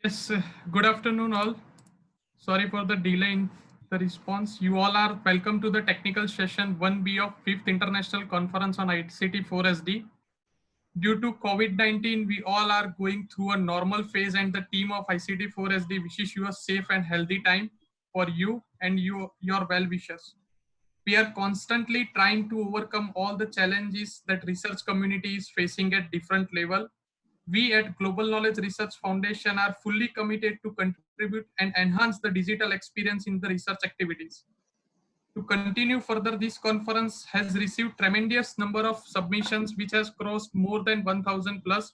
Yes, good afternoon, all. Sorry for the delay in the response. You all are welcome to the technical session 1B of 5th International Conference on ICT 4SD. Due to COVID-19, we all are going through a normal phase, and the team of ICT 4SD wishes you a safe and healthy time for you and your well-wishers. We are constantly trying to overcome all the challenges that research community is facing at different level. We at Global Knowledge Research Foundation are fully committed to contribute and enhance the digital experience in the research activities. To continue further, this conference has received tremendous number of submissions, which has crossed more than 1000 plus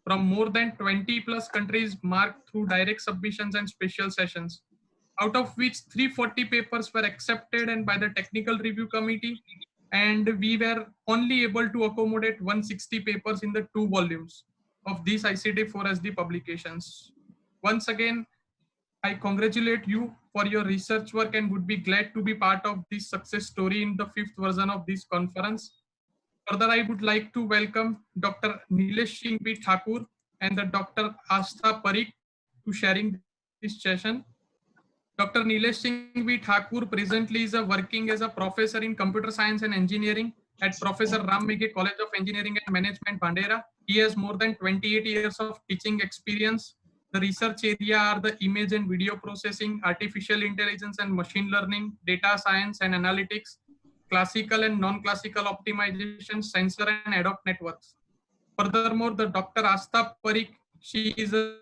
from more than 20 plus countries, marked through direct submissions and special sessions, out of which 340 papers were accepted and by the technical review committee, and we were only able to accommodate 160 papers in the 2 volumes of these ICT 4SD publications. Once again, I congratulate you for your research work and would be glad to be part of this success story in the 5th version of this conference. Further, I would like to welcome Dr. Nilesh Singh B. Thakur and the Dr. Astha Parikh to sharing this session. Dr. Nilesh Singh B. Thakur presently is working as a professor in computer science and engineering at Professor Ram Meghe College of Engineering and Management, Bandera. He has more than 28 years of teaching experience. The research area are the image and video processing, artificial intelligence and machine learning, data science and analytics, classical and non-classical optimization, sensor and ad hoc networks. Furthermore, the Dr. Astha Parikh, she is a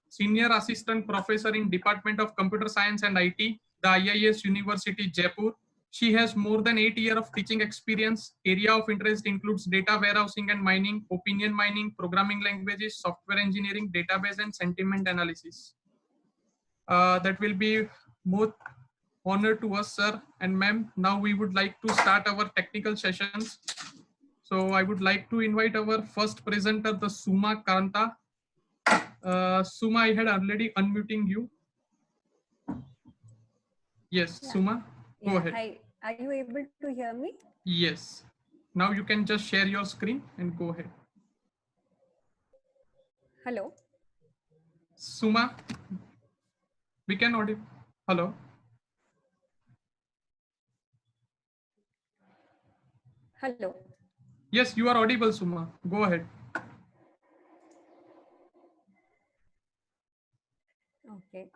senior assistant professor in Department of Computer Science and IT, the IIS University, Jaipur. She has more than 8 years of teaching experience. Area of interest includes data warehousing and mining, opinion mining, programming languages, software engineering, database, and sentiment analysis. That will be more honor to us, sir and ma'am. Now we would like to start our technical sessions. So I would like to invite our first presenter, the Suma Kanta. Suma, I had already unmuting you. Yes, Yeah. Suma, go ahead. Hi. Are you able to hear me? Yes. Now you can just share your screen and go ahead. Hello. Suma, we can audio. Hello. Hello. Yes, you are audible, Suma. Go ahead. Okay.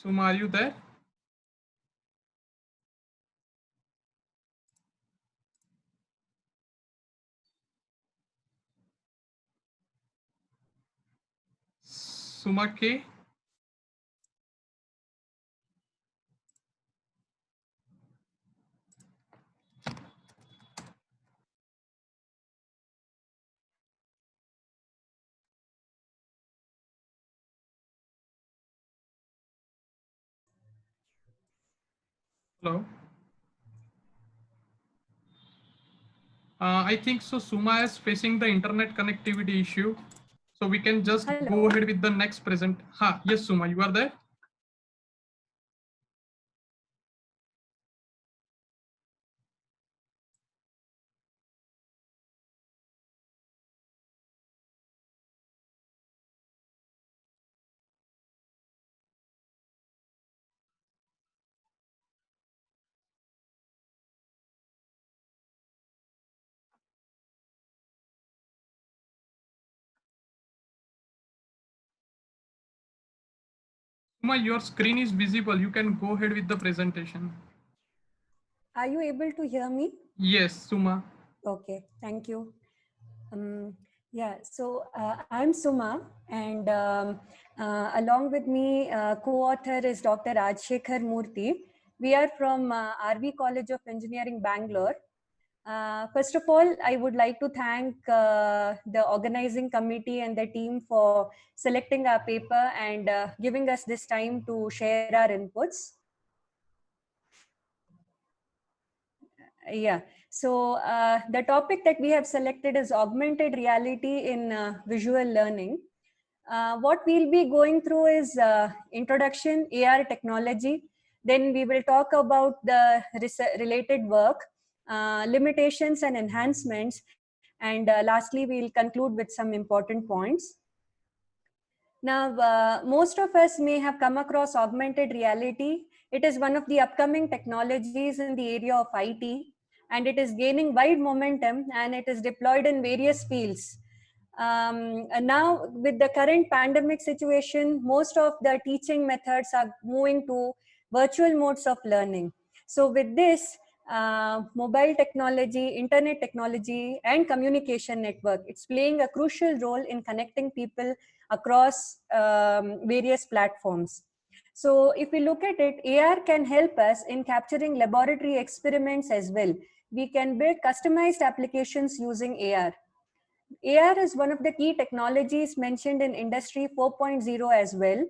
Suma, are you there? Suma K. Hello. I think so. Suma is facing the internet connectivity issue. So we can just Hello. go ahead with the next present. Yes, Suma, you are there? Suma, your screen is visible. You can go ahead with the presentation. Are you able to hear me? Yes, Suma. Okay. Thank you. Yeah. So I'm Suma, and along with me, co-author is Dr. Rajshekhar Murthy. We are from RV College of Engineering, Bangalore. First of all, I would like to thank the organizing committee and the team for selecting our paper and giving us this time to share our inputs. Yeah, so the topic that we have selected is augmented reality in visual learning. What we'll be going through is introduction, AR technology. Then we will talk about the related work, limitations and enhancements. And lastly, we'll conclude with some important points. Now, most of us may have come across augmented reality. It is one of the upcoming technologies in the area of IT, and it is gaining wide momentum and it is deployed in various fields. And now, with the current pandemic situation, most of the teaching methods are moving to virtual modes of learning. So, with this, mobile technology, internet technology, and communication network, it's playing a crucial role in connecting people across various platforms. So if we look at it, AR can help us in capturing laboratory experiments as well. We can build customized applications using AR. AR is one of the key technologies mentioned in Industry 4.0 as well.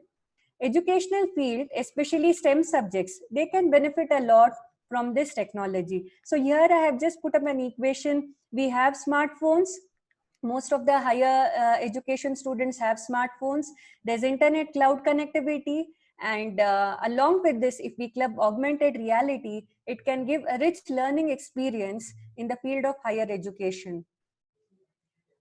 Educational field, especially STEM subjects, they can benefit a lot from this technology. So here I have just put up an equation. We have smartphones. Most of the higher education students have smartphones. There's internet cloud connectivity. And along with this, if we club augmented reality, it can give a rich learning experience in the field of higher education.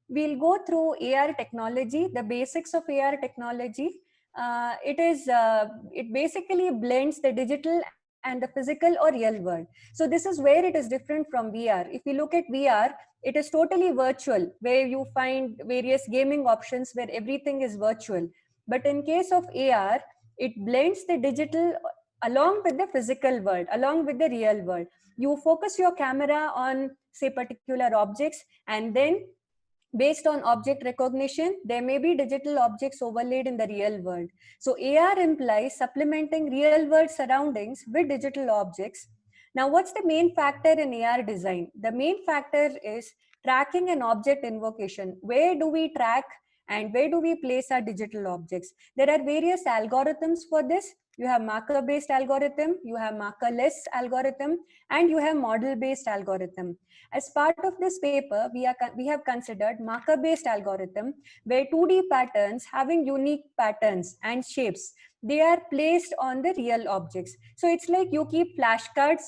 We'll go through AR technology, the basics of AR technology. It basically blends the digital and the physical or real world. So this is where it is different from VR. If we look at VR, it is totally virtual, where you find various gaming options where everything is virtual. But in case of AR, it blends the digital along with the physical world, along with the real world. You focus your camera on, say, particular objects, and then based on object recognition, there may be digital objects overlaid in the real world. So AR implies supplementing real world surroundings with digital objects. Now, what's the main factor in AR design? The main factor is tracking and object invocation. Where do we track and where do we place our digital objects? There are various algorithms for this. You have marker-based algorithm, you have markerless algorithm, and you have model-based algorithm. As part of this paper, we have considered marker-based algorithm, where 2D patterns having unique patterns and shapes, they are placed on the real objects. So it's like you keep flashcards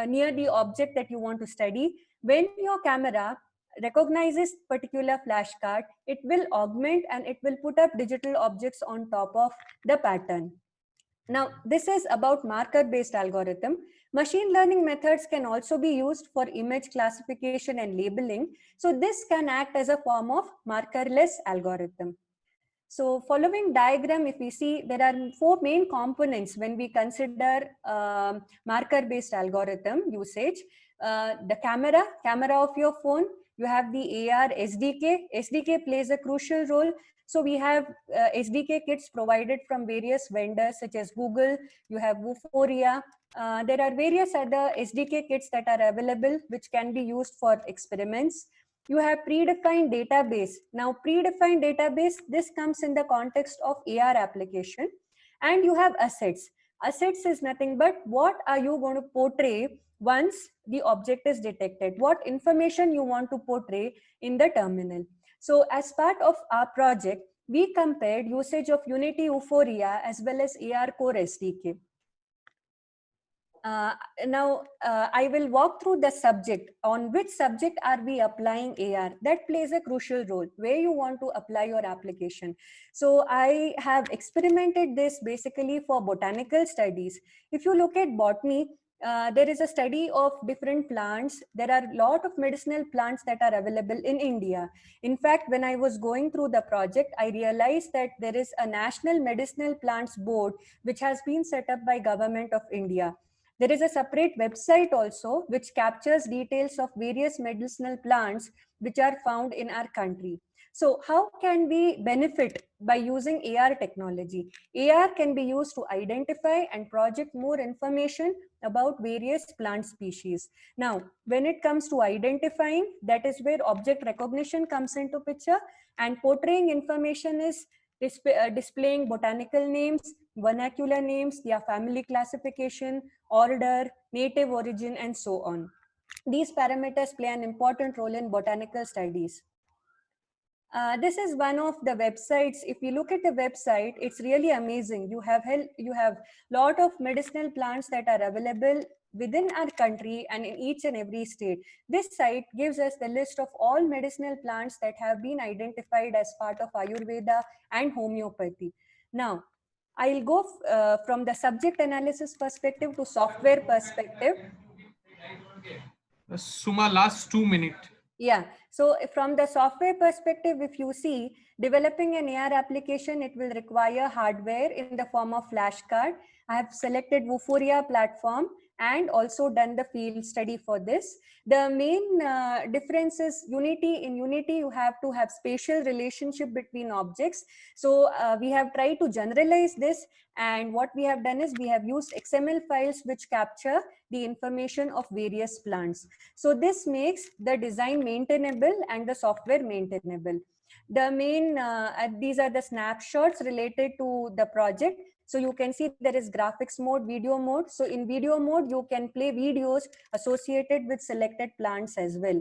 near the object that you want to study. When your camera recognizes particular flashcard, it will augment and it will put up digital objects on top of the pattern. Now, this is about marker-based algorithm. Machine learning methods can also be used for image classification and labeling. So this can act as a form of markerless algorithm. So following diagram, if we see, there are 4 main components when we consider marker-based algorithm usage. The camera of your phone, you have the AR SDK. SDK plays a crucial role. So we have SDK kits provided from various vendors such as Google, you have Vuforia. There are various other SDK kits that are available which can be used for experiments. You have predefined database. Now, predefined database, this comes in the context of AR application. And you have assets. Assets is nothing but what are you going to portray once the object is detected? What information you want to portray in the terminal? So as part of our project, we compared usage of Unity Vuforia as well as AR Core SDK. I will walk through the subject. On which subject are we applying AR? That plays a crucial role, where you want to apply your application. So I have experimented this basically for botanical studies. If you look at botany, there is a study of different plants. There are a lot of medicinal plants that are available in India. In fact, when I was going through the project, I realized that there is a National Medicinal Plants Board which has been set up by Government of India. There is a separate website also which captures details of various medicinal plants which are found in our country. So how can we benefit by using AR technology? AR can be used to identify and project more information about various plant species. Now, when it comes to identifying, that is where object recognition comes into picture, and portraying information is displaying botanical names, vernacular names, their family classification, order, native origin, and so on. These parameters play an important role in botanical studies. This is one of the websites. If you look at the website, it's really amazing. You have lot of medicinal plants that are available within our country and in each and every state. This site gives us the list of all medicinal plants that have been identified as part of Ayurveda and homeopathy. Now, I'll go from the subject analysis perspective to software perspective. Suma, last 2 minutes. Yeah, so from the software perspective, if you see, developing an AR application, it will require hardware in the form of flashcard. I have selected Vuforia platform and also done the field study for this. The main difference is Unity. In Unity, you have to have spatial relationship between objects. So we have tried to generalize this, and what we have done is we have used XML files which capture the information of various plants. So this makes the design maintainable and the software maintainable. The main, these are the snapshots related to the project. So you can see there is graphics mode, video mode. So in video mode, you can play videos associated with selected plants as well.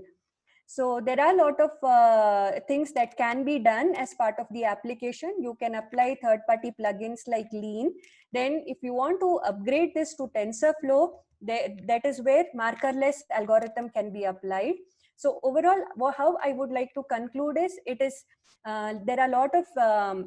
So there are a lot of things that can be done as part of the application. You can apply third-party plugins like Lean. Then if you want to upgrade this to TensorFlow, that is where markerless algorithm can be applied. So overall, how I would like to conclude is, there are a lot of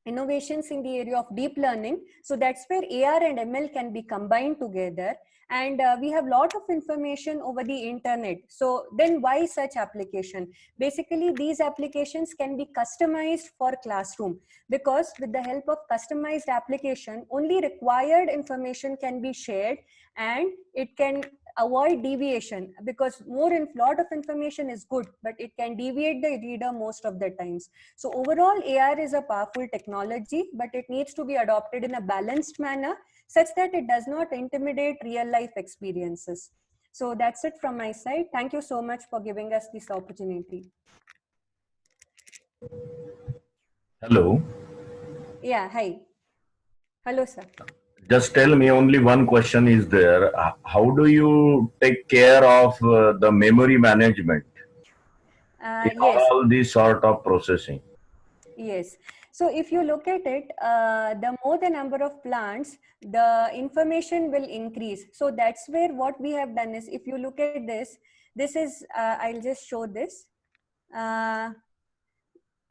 innovations in the area of deep learning. So that's where AR and ML can be combined together. And we have a lot of information over the internet. So then why such application? Basically, these applications can be customized for classroom, because with the help of customized application, only required information can be shared, and it can avoid deviation, because lot of information is good, but it can deviate the reader most of the times. So overall, AR is a powerful technology, but it needs to be adopted in a balanced manner such that it does not intimidate real life experiences. So that's it from my side. Thank you so much for giving us this opportunity. Hello. Yeah, hi. Hello, sir. Just tell me, only one question is there. How do you take care of the memory management in Yes. all this sort of processing? Yes. So if you look at it, the more the number of plants, the information will increase. So that's where what we have done is, if you look at this, this is, I'll just show this.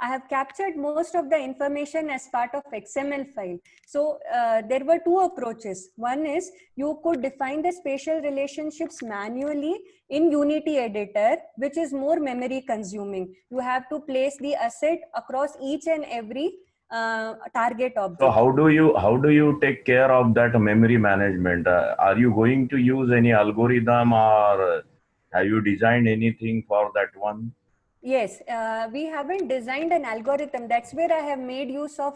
I have captured most of the information as part of XML file. So there were two approaches. One is you could define the spatial relationships manually in Unity editor, which is more memory consuming. You have to place the asset across each and every target object. So how do you take care of that memory management? Are you going to use any algorithm, or have you designed anything for that one? Yes, we haven't designed an algorithm. That's where I have made use of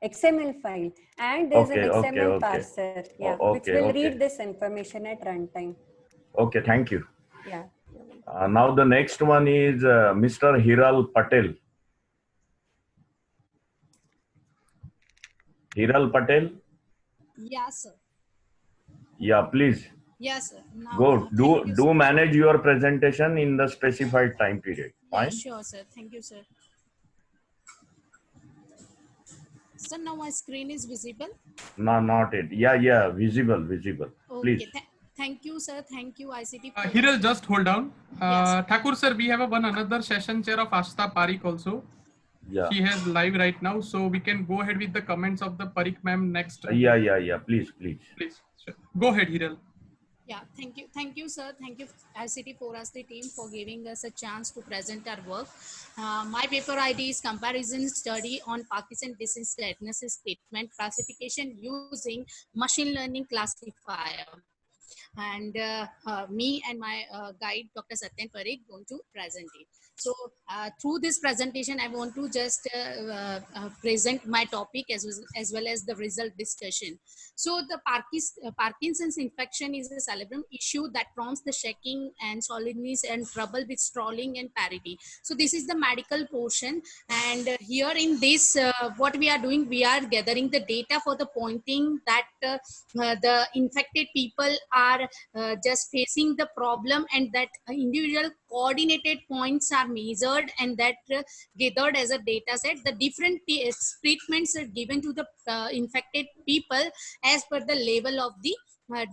XML file, and there's an XML parser, yeah, which will read this information at runtime. Okay, thank you. Yeah. Now the next one is Mr. Hiral Patel. Hiral Patel? Yes, sir. Yeah, please. Yes, sir. Now, go. Do manage your presentation in the specified time period. Fine? Yeah, sure, sir. Thank you, sir. So now my screen is visible? No, not it. Yeah, visible. Okay. Please. Thank you, sir. Thank you, ICT. Hiral, just hold down. Yes. Thakur sir, we have another session chair of Ashta Parikh also. Yeah. She has live right now, so we can go ahead with the comments of the Parikh ma'am next. Yeah. Please. Sure. Go ahead, Hiral. Yeah, thank you, sir. Thank you, ICT 4SD team, for giving us a chance to present our work. My paper ID is Comparison Study on Parkinson Disease Diagnosis Treatment Classification using Machine Learning Classifier. And me and my guide, Dr. Satyen Parikh, going to present it. So through this presentation, I want to just present my topic as well as the result discussion. So the Parkinson's infection is a cerebrum issue that prompts the shaking and solidness and trouble with strolling and parity. So this is the medical portion. And here in this, what we are doing, we are gathering the data for the pointing that the infected people are just facing the problem, and that individual coordinated points are measured and that gathered as a data set. The different treatments are given to the infected people as per the level of the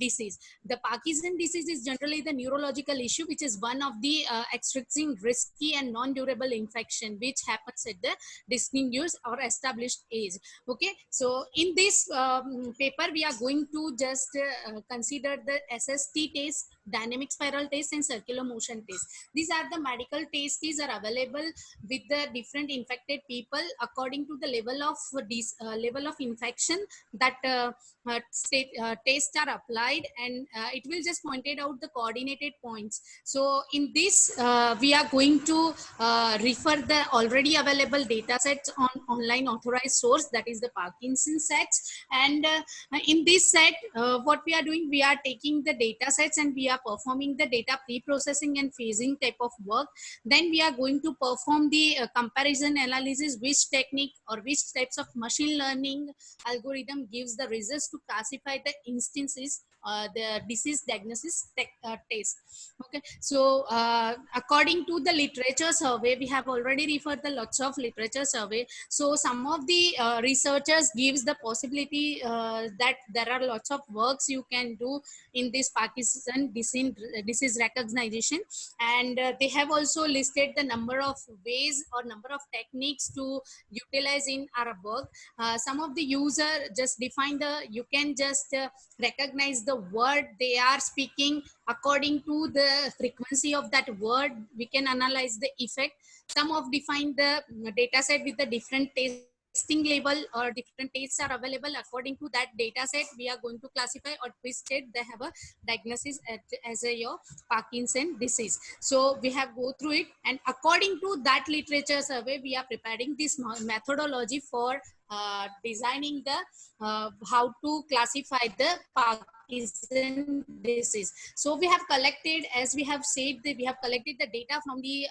disease. The Parkinson disease is generally the neurological issue, which is one of the extreme risky and non-durable infection which happens at the distinguished or established age. Okay, so in this paper we are going to just consider the SST test, dynamic spiral test, and circular motion test. These are the medical tests. These are available with the different infected people according to the level of level of infection that tests are applied, and it will just pointed out the coordinated points. So in this we are going to refer the already available data sets on online authorized source, that is the Parkinson sets. And in this set what we are doing, we are taking the data sets and we are performing the data pre-processing and phasing type of work. Then we are going to perform the comparison analysis, which technique or which types of machine learning algorithm gives the results to classify the instances, the disease diagnosis test. Okay, so according to the literature survey, we have already referred the lots of literature survey. So some of the researchers gives the possibility that there are lots of works you can do in this Parkinson disease recognition, and they have also listed the number of ways or number of techniques to utilize in our work. Some of the user just define the, you can just recognize the word they are speaking. According to the frequency of that word, we can analyze the effect. Some of define the data set with the different testing level or different tests are available. According to that data set, we are going to classify or which state they have a diagnosis as a your Parkinson disease. So we have go through it, and according to that literature survey, we are preparing this methodology for designing the how to classify the Parkinson disease. So we have collected, as we have said, that we have collected the data from the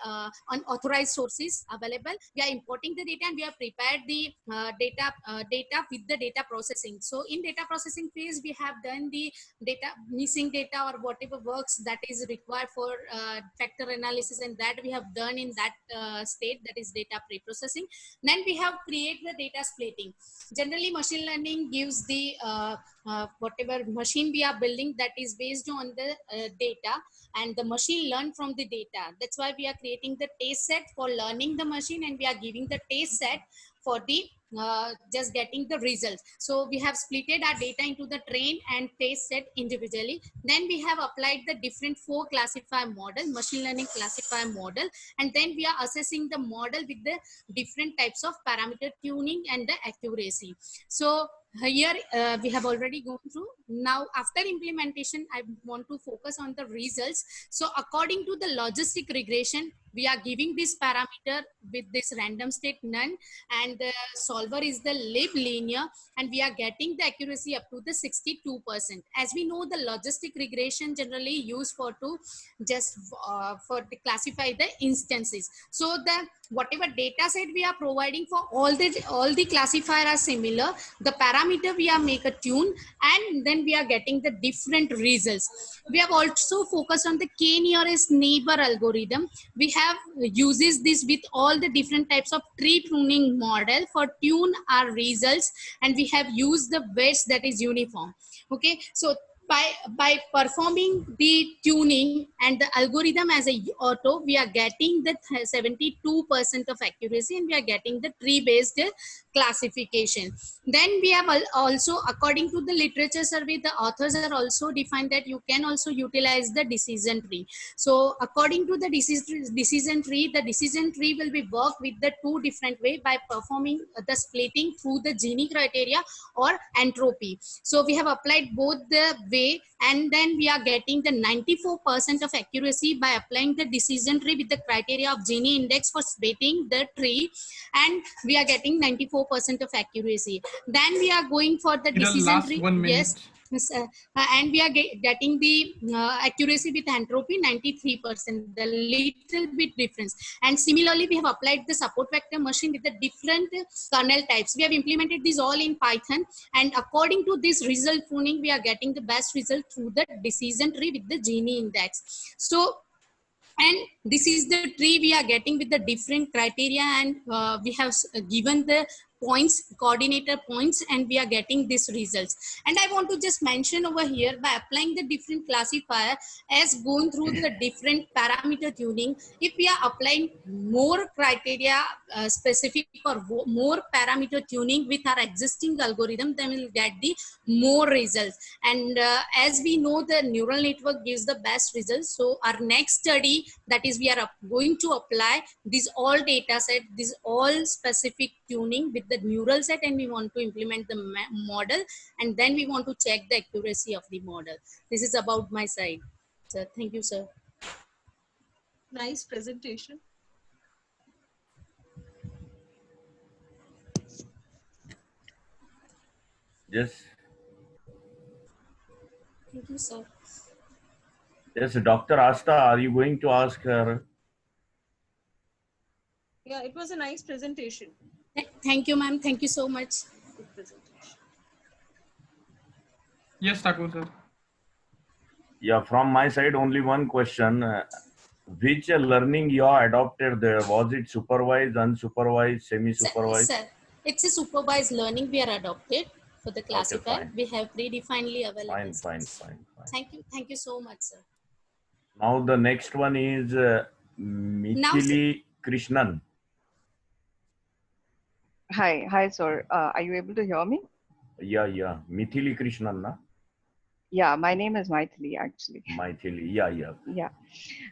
unauthorized sources available. We are importing the data and we have prepared the data with the data processing. So in data processing phase, we have done the data missing data or whatever works that is required for factor analysis, and that we have done in that state, that is data pre-processing. Then we have created the data splitting. Generally, machine learning gives the whatever machine we are building, that is based on the data, and the machine learn from the data. That's why we are creating the test set for learning the machine, and we are giving the test set for the just getting the results. So we have splitted our data into the train and test set individually. Then we have applied the different 4 classifier model, machine learning classifier model, and then we are assessing the model with the different types of parameter tuning and the accuracy. So here we have already gone through. Now after implementation, I want to focus on the results. So according to the logistic regression, we are giving this parameter with this random state none, and the solver is the lib linear, and we are getting the accuracy up to the 62%. As we know, the logistic regression generally used for to just for to classify the instances. So the whatever data set we are providing for all the classifier are similar. The parameter we are make a tune, and then we are getting the different results. We have also focused on the k nearest neighbor algorithm. We have uses this with all the different types of tree pruning model for tune our results, and we have used the weights that is uniform. Okay, so by performing the tuning and the algorithm as a auto, we are getting the 72% of accuracy, and we are getting the tree based classification. Then we have also, according to the literature survey, the authors are also defined that you can also utilize the decision tree. So according to the decision tree will be worked with the 2 different way, by performing the splitting through the Gini criteria or entropy. So we have applied both the way, and then we are getting the 94% of accuracy by applying the decision tree with the criteria of Gini index for splitting the tree, and we are getting 94% of accuracy. Then we are going for the decision tree. 1 minute. Yes. And we are getting the accuracy with entropy 93%, the little bit difference. And similarly, we have applied the support vector machine with the different kernel types. We have implemented these all in Python, and according to this result pruning, we are getting the best result through the decision tree with the Gini index. So And this is the tree we are getting with the different criteria, and we have given the points, coordinator points, and we are getting these results. And I want to just mention over here, by applying the different classifier as going through the different parameter tuning, if we are applying more criteria specific or more parameter tuning with our existing algorithm, then we'll get the more results. And as we know, the neural network gives the best results. So our next study, that is, we are going to apply these all data set, this all specific tuning with the neural set, and we want to implement the model, and then we want to check the accuracy of the model. This is about my side. So thank you, sir. Nice presentation. Yes. Thank you, sir. Yes, Dr. Asta, are you going to ask her? Yeah, it was a nice presentation. Thank you, ma'am. Thank you so much. Good presentation. Yes, Thakur sir. Yeah, from my side, only one question. Which learning you adopted there? Was it supervised, unsupervised, semi-supervised? Sir, it's a supervised learning we are adopted for the classifier. fine. We have predefinedly available. Fine. Thank you so much, sir. Now the next one is Mithili Krishnan. Hi, sir. Are you able to hear me? Yeah. Mithili Krishnan, na? Yeah, my name is Maithili, actually. Maithili, yeah. Yeah.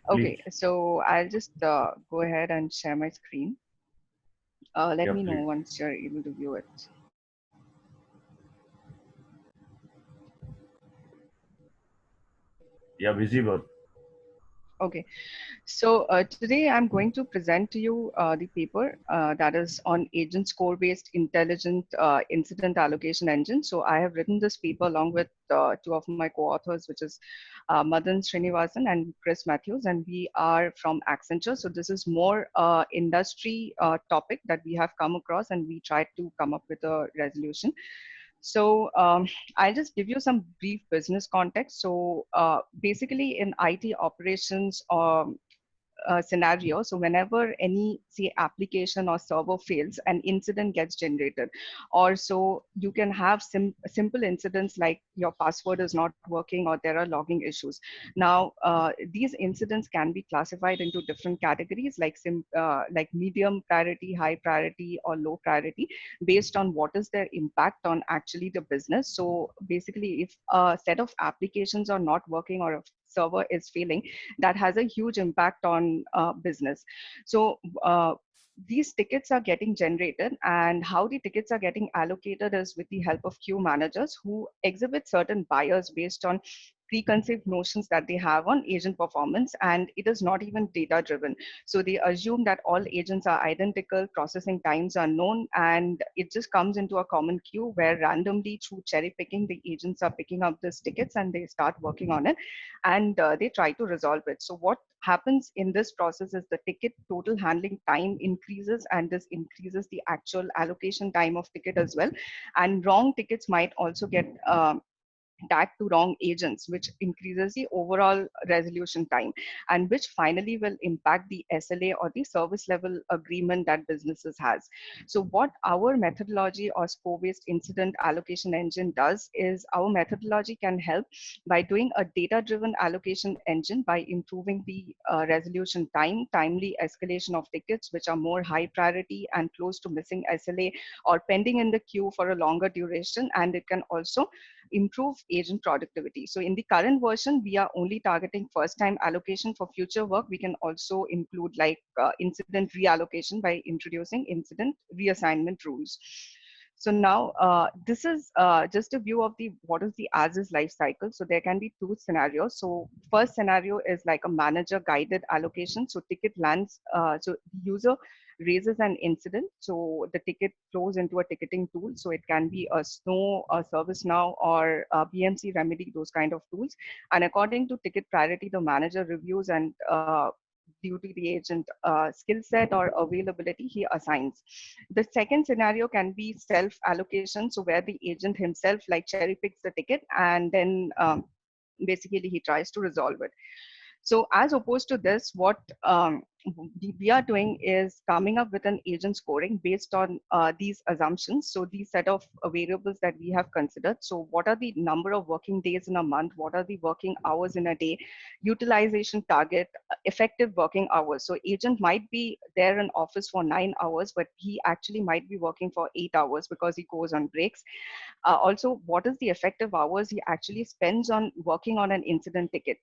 Okay, so I'll just go ahead and share my screen. Let me know please. once you're able to view it. Yeah, visible. Okay, so today I'm going to present to you the paper that is on agent score-based intelligent incident allocation engine. So I have written this paper along with two of my co-authors, which is Madan Srinivasan and Chris Matthews, and we are from Accenture. So this is more industry topic that we have come across, and we tried to come up with a resolution. So I'll just give you some brief business context. So basically in IT operations scenario, so whenever any application or server fails, an incident gets generated, or so you can have simple incidents like your password is not working or there are logging issues. Now these incidents can be classified into different categories like medium priority, high priority, or low priority based on what is their impact on actually the business. So basically if a set of applications are not working or a server is failing, that has a huge impact on business. So these tickets are getting generated, and how the tickets are getting allocated is with the help of queue managers who exhibit certain bias based on preconceived notions that they have on agent performance, and it is not even data driven. So they assume that all agents are identical, processing times are known, and it just comes into a common queue where randomly through cherry picking, the agents are picking up these tickets and they start working on it, and they try to resolve it. So what happens in this process is the ticket total handling time increases, and this increases the actual allocation time of ticket as well. And wrong tickets might also get tagged to wrong agents, which increases the overall resolution time, and which finally will impact the SLA or the service level agreement that businesses has. So what our methodology or score-based incident allocation engine does is our methodology can help by doing a data-driven allocation engine by improving the resolution time, timely escalation of tickets which are more high priority and close to missing SLA or pending in the queue for a longer duration, and it can also improve agent productivity. So in the current version, we are only targeting first time allocation. For future work, we can also include like incident reallocation by introducing incident reassignment rules. So now this is just a view of the what is the as-is life cycle. So there can be two scenarios. So first scenario is like a manager guided allocation. So ticket lands, so user raises an incident. So the ticket flows into a ticketing tool. So it can be a Snow, a ServiceNow, or a BMC Remedy, those kind of tools. And according to ticket priority, the manager reviews and due to the agent skill set or availability, he assigns. The second scenario can be self-allocation. So where the agent himself like cherry picks the ticket and then basically he tries to resolve it. So as opposed to this, what we are doing is coming up with an agent scoring based on these assumptions. So these set of variables that we have considered. So what are the number of working days in a month? What are the working hours in a day? Utilization target, effective working hours. So agent might be there in office for 9 hours, but he actually might be working for 8 hours because he goes on breaks. Also, what is the effective hours he actually spends on working on an incident ticket?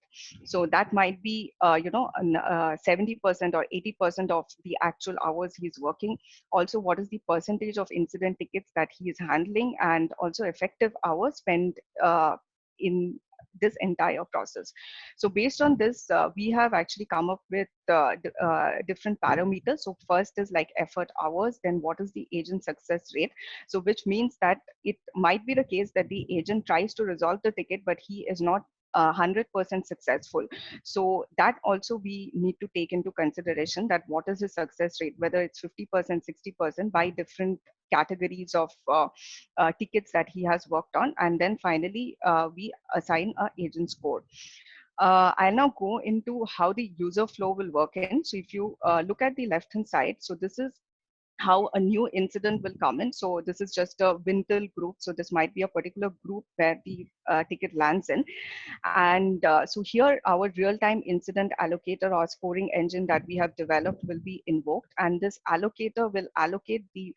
So that might be, 70% or 80% of the actual hours he's working. Also, what is the percentage of incident tickets that he is handling, and also effective hours spent in this entire process. So based on this, we have actually come up with different parameters. So first is like effort hours, then what is the agent success rate? So which means that it might be the case that the agent tries to resolve the ticket, but he is not 100% successful. So that also we need to take into consideration, that what is his success rate, whether it's 50%, 60% by different categories of tickets that he has worked on. And then finally, we assign a agent score. I'll now go into how the user flow will work in. So if you look at the left-hand side, so this is how a new incident will come in. So this is just a Wintel group. So this might be a particular group where the ticket lands in. And so here our real-time incident allocator or scoring engine that we have developed will be invoked. And this allocator will allocate the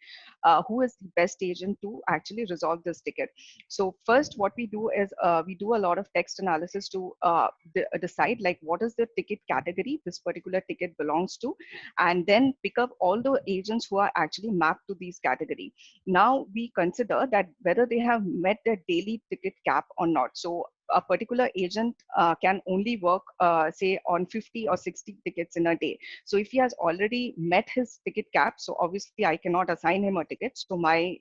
who is the best agent to actually resolve this ticket. So first what we do is we do a lot of text analysis to decide like what is the ticket category this particular ticket belongs to, and then pick up all the agents who are actually mapped to these category. Now we consider that whether they have met their daily ticket cap or not. So a particular agent can only work, say, on 50 or 60 tickets in a day. So if he has already met his ticket cap, so obviously I cannot assign him a ticket. So my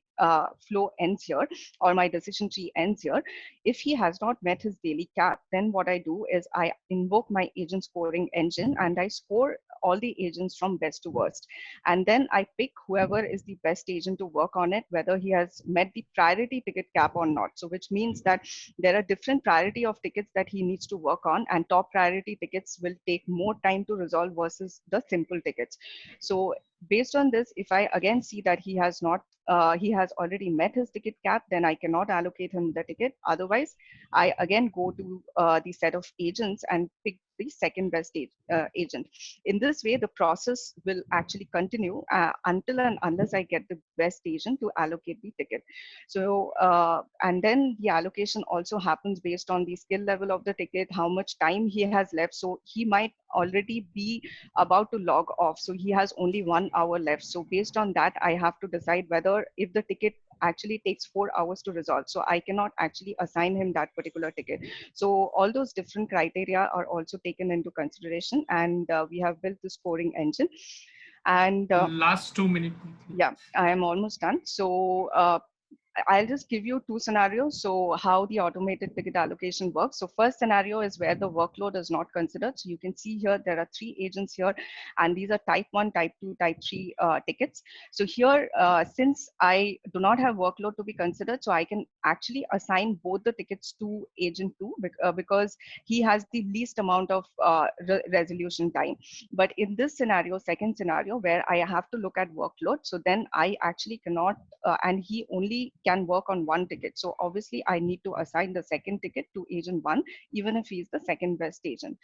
flow ends here, or my decision tree ends here. If he has not met his daily cap, then what I do is I invoke my agent scoring engine and I score all the agents from best to worst. And then I pick whoever is the best agent to work on it, whether he has met the priority ticket cap or not. So which means that there are different priority of tickets that he needs to work on, and top priority tickets will take more time to resolve versus the simple tickets. So based on this, if I again see that he has not, he has already met his ticket cap, then I cannot allocate him the ticket. Otherwise, I again go to the set of agents and pick the second best agent. In this way, the process will actually continue until and unless I get the best agent to allocate the ticket. So, and then the allocation also happens based on the skill level of the ticket, how much time he has left. So he might already be about to log off. So he has only 1 hour left. So based on that, I have to decide whether if the ticket actually takes 4 hours to resolve. So I cannot actually assign him that particular ticket. So all those different criteria are also taken into consideration, and we have built the scoring engine. And last 2 minutes. Yeah, I am almost done. So I'll just give you two scenarios. So how the automated ticket allocation works. So first scenario is where the workload is not considered. So you can see here, there are 3 agents here, and these are type 1, type 2, type 3 tickets. So here, since I do not have workload to be considered, so I can actually assign both the tickets to agent 2 because he has the least amount of resolution time. But in this scenario, second scenario, where I have to look at workload, so then I actually cannot, and he only can work on 1 ticket. So obviously I need to assign the second ticket to agent 1, even if he's the second best agent.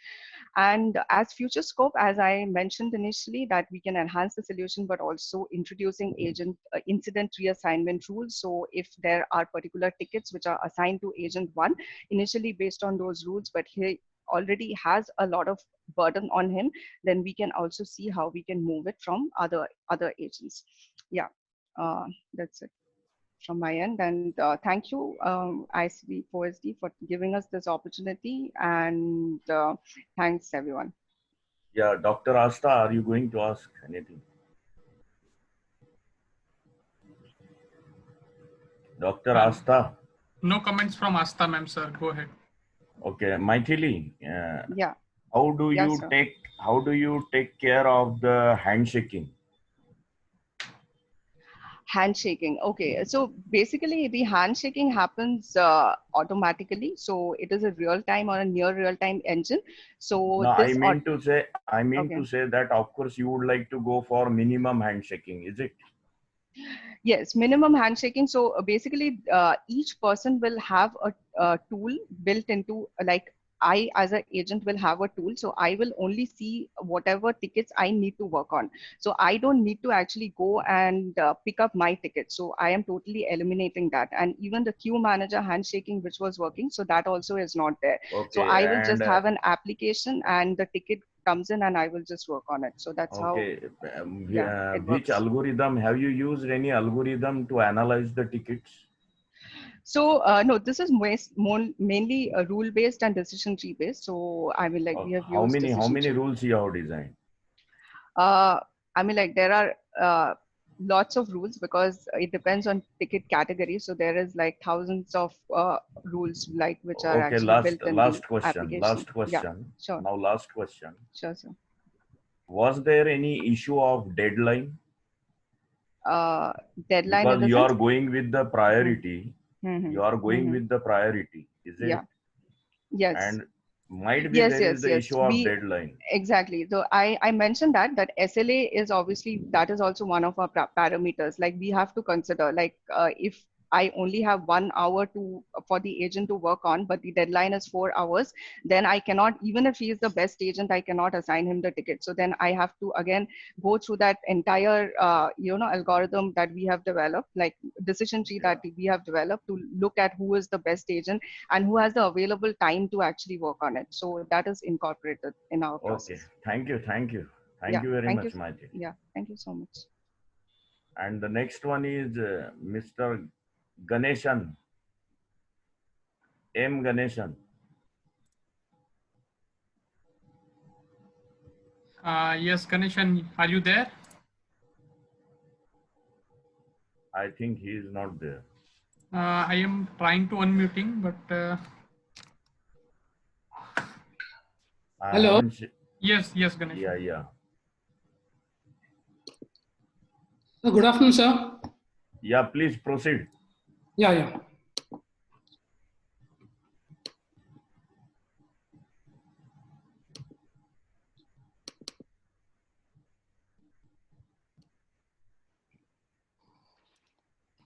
And as future scope, as I mentioned initially, that we can enhance the solution, but also introducing agent incident reassignment rules. So if there are particular tickets which are assigned to agent 1, initially based on those rules, but he already has a lot of burden on him, then we can also see how we can move it from other agents. Yeah, that's it from my end. And thank you, ICT4SD, for giving us this opportunity. And thanks, everyone. Yeah, Dr. Asta, are you going to ask anything? Dr. Asta? No comments from Asta, ma'am, sir. Go ahead. Okay, Maithili. Yeah. How do you take care of the handshaking? Handshaking. Okay. So basically the handshaking happens automatically. So it is a real time or a near real time engine. So No, this, I mean okay. to say that of course you would like to go for minimum handshaking, is it? Yes, minimum handshaking. So basically, each person will have a tool built into, like, I as an agent will have a tool. So I will only see whatever tickets I need to work on. So I don't need to actually go and pick up my ticket. So I am totally eliminating that. And even the queue manager handshaking, which was working, so that also is not there. So Okay, I will and just have an application and the ticket comes in and I will just work on it. So that's how, okay, yeah, it which works. algorithm have you used? Any algorithm to analyze the tickets? So no, this is mainly rule-based and decision tree-based. So I mean, like we have used How decision many tree. rules you have designed? I mean, like there are lots of rules because it depends on ticket category. So there is like thousands of rules like which are Okay, actually built in the application. last Yeah, question. sure, Now, last question. sure, sir. Was there any issue of deadline? Uh, Deadline in Because the you sense. are going with the priority, you are going with the priority, is it? Yeah. Yes. And might be Yes, there is yes, the yes. issue of deadline. Exactly. So I mentioned that SLA is obviously, that is also one of our parameters. Like we have to consider, like if I only have 1 hour for the agent to work on, but the deadline is 4 hours, then I cannot, even if he is the best agent, I cannot assign him the ticket. So then I have to again go through that entire algorithm that we have developed, like decision tree that we have developed to look at who is the best agent and who has the available time to actually work on it. So that is incorporated in our Okay, process. thank you, thank you. Thank Yeah, you very thank much, you. Maiti. Yeah, thank you so much. And the next one is Mr. Ganeshan, M. Ganeshan. Yes, Ganeshan, are you there? I think he is not there. I am trying to unmuting, but I Hello. haven't yes, Ganeshan. Yeah. Good afternoon, sir. Yeah, please proceed. Yeah.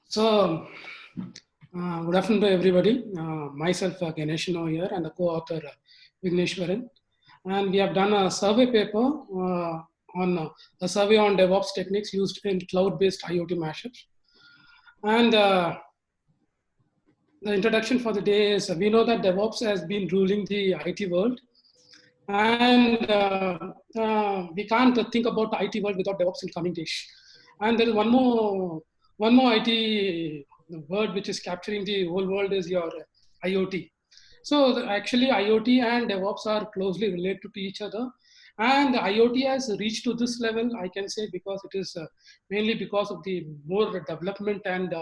So, good afternoon to everybody. Myself, Ganeshan over here, and the co-author, Vigneshwaran. And we have done a survey paper on a survey on DevOps techniques used in cloud-based IoT mashups. And the introduction for the day is, we know that DevOps has been ruling the IT world. And we can't think about the IT world without DevOps in coming days. And there is one more IT word which is capturing the whole world is your IoT. So actually IoT and DevOps are closely related to each other. And the IoT has reached to this level, I can say, because it is mainly because of the more development and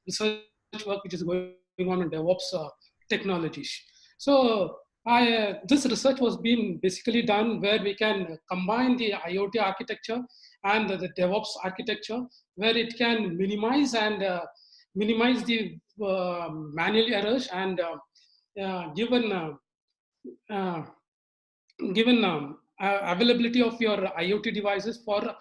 research work which is going on in DevOps technologies. So this research was being basically done where we can combine the IoT architecture and the DevOps architecture, where it can minimize the manual errors and given availability of your IoT devices for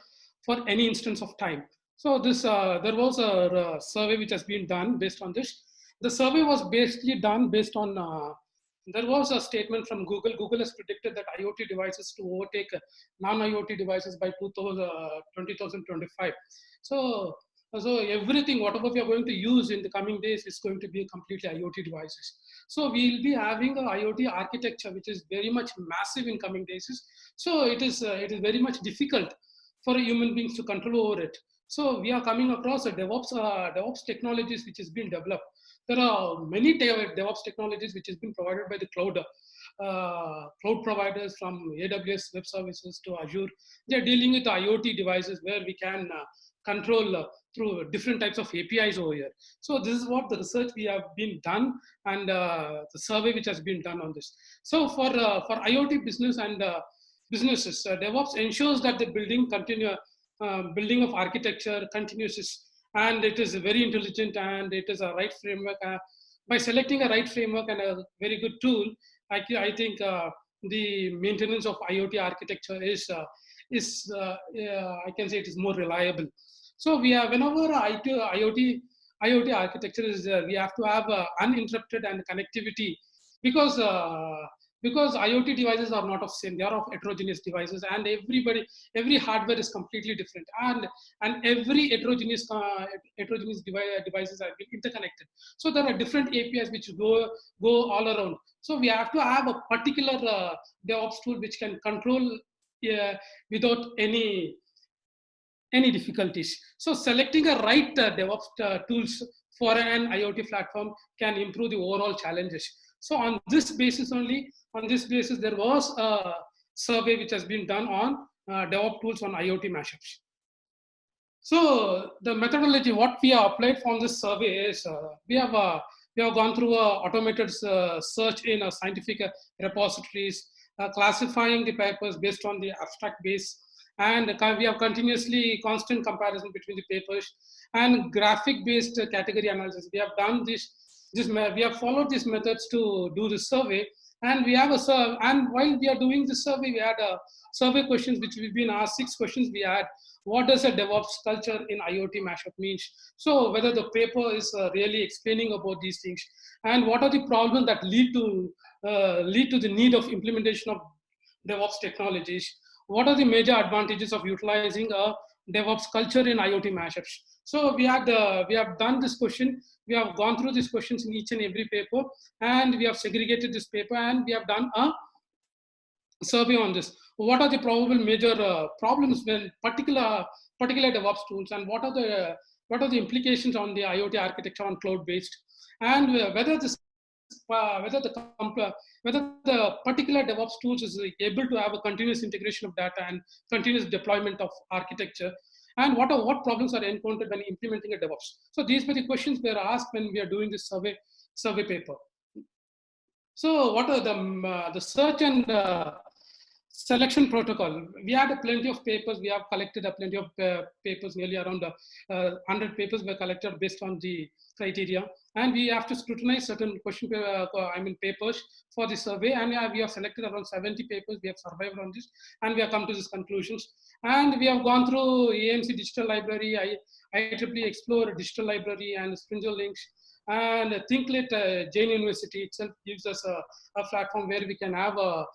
any instance of time. So this there was a survey which has been done based on this. The survey was basically done based on there was a statement from Google. Google has predicted that IoT devices to overtake non-IoT devices by 2025. So everything, whatever we are going to use in the coming days, is going to be completely IoT devices. So we'll be having an IoT architecture which is very much massive in coming days. So it is very much difficult for human beings to control over it. So we are coming across a DevOps technologies which has been developed. There are many DevOps technologies which has been provided by the cloud providers, from AWS Web Services to Azure. They are dealing with IoT devices where we can control through different types of APIs over here. So this is what the research we have been done, and the survey which has been done on this. So for IoT business and businesses, DevOps ensures that the building of architecture continues and it is very intelligent, and it is a right framework. By selecting a right framework and a very good tool, I think the maintenance of IoT architecture I can say it is more reliable. So we are, whenever IoT architecture is there, we have to have uninterrupted and connectivity, because IoT devices are not of same, they are of heterogeneous devices, and every hardware is completely different, and every heterogeneous devices are interconnected. So there are different APIs which go all around. So we have to have a particular DevOps tool which can control without any difficulties. So selecting a right DevOps tools for an IoT platform can improve the overall challenges. So on this basis, there was a survey which has been done on DevOps tools on IoT mashups. So the methodology, what we have applied from this survey is we have gone through a automated search in scientific repositories, classifying the papers based on the abstract base, and we have continuously constant comparison between the papers, and graphic-based category analysis. We have done we have followed these methods to do this survey, and we have and while we are doing this survey, we had survey questions which we've been asked. 6 questions we had. What does a DevOps culture in IoT mashup means? So whether the paper is really explaining about these things, and what are the problems that lead to the need of implementation of DevOps technologies? What are the major advantages of utilizing a DevOps culture in IoT mashups? So we have done this question. We have gone through these questions in each and every paper, and we have segregated this paper, and we have done a survey on this. What are the probable major problems when particular DevOps tools, and what are the implications on the IoT architecture on cloud-based, and whether the particular DevOps tools is able to have a continuous integration of data and continuous deployment of architecture, and what problems are encountered when implementing a DevOps. So these were the questions we are asked when we are doing this survey paper. So what are the search and selection protocol? We had plenty of papers. We have collected plenty of papers, nearly around 100 papers were collected based on the criteria, and we have to scrutinize certain papers for the survey, and we have selected around 70 papers. We have survived on this, and we have come to these conclusions, and we have gone through AMC Digital Library, IEEE Explorer Digital Library, and Springle Links, and ThinkLit. Jain University itself gives us a platform where we can have a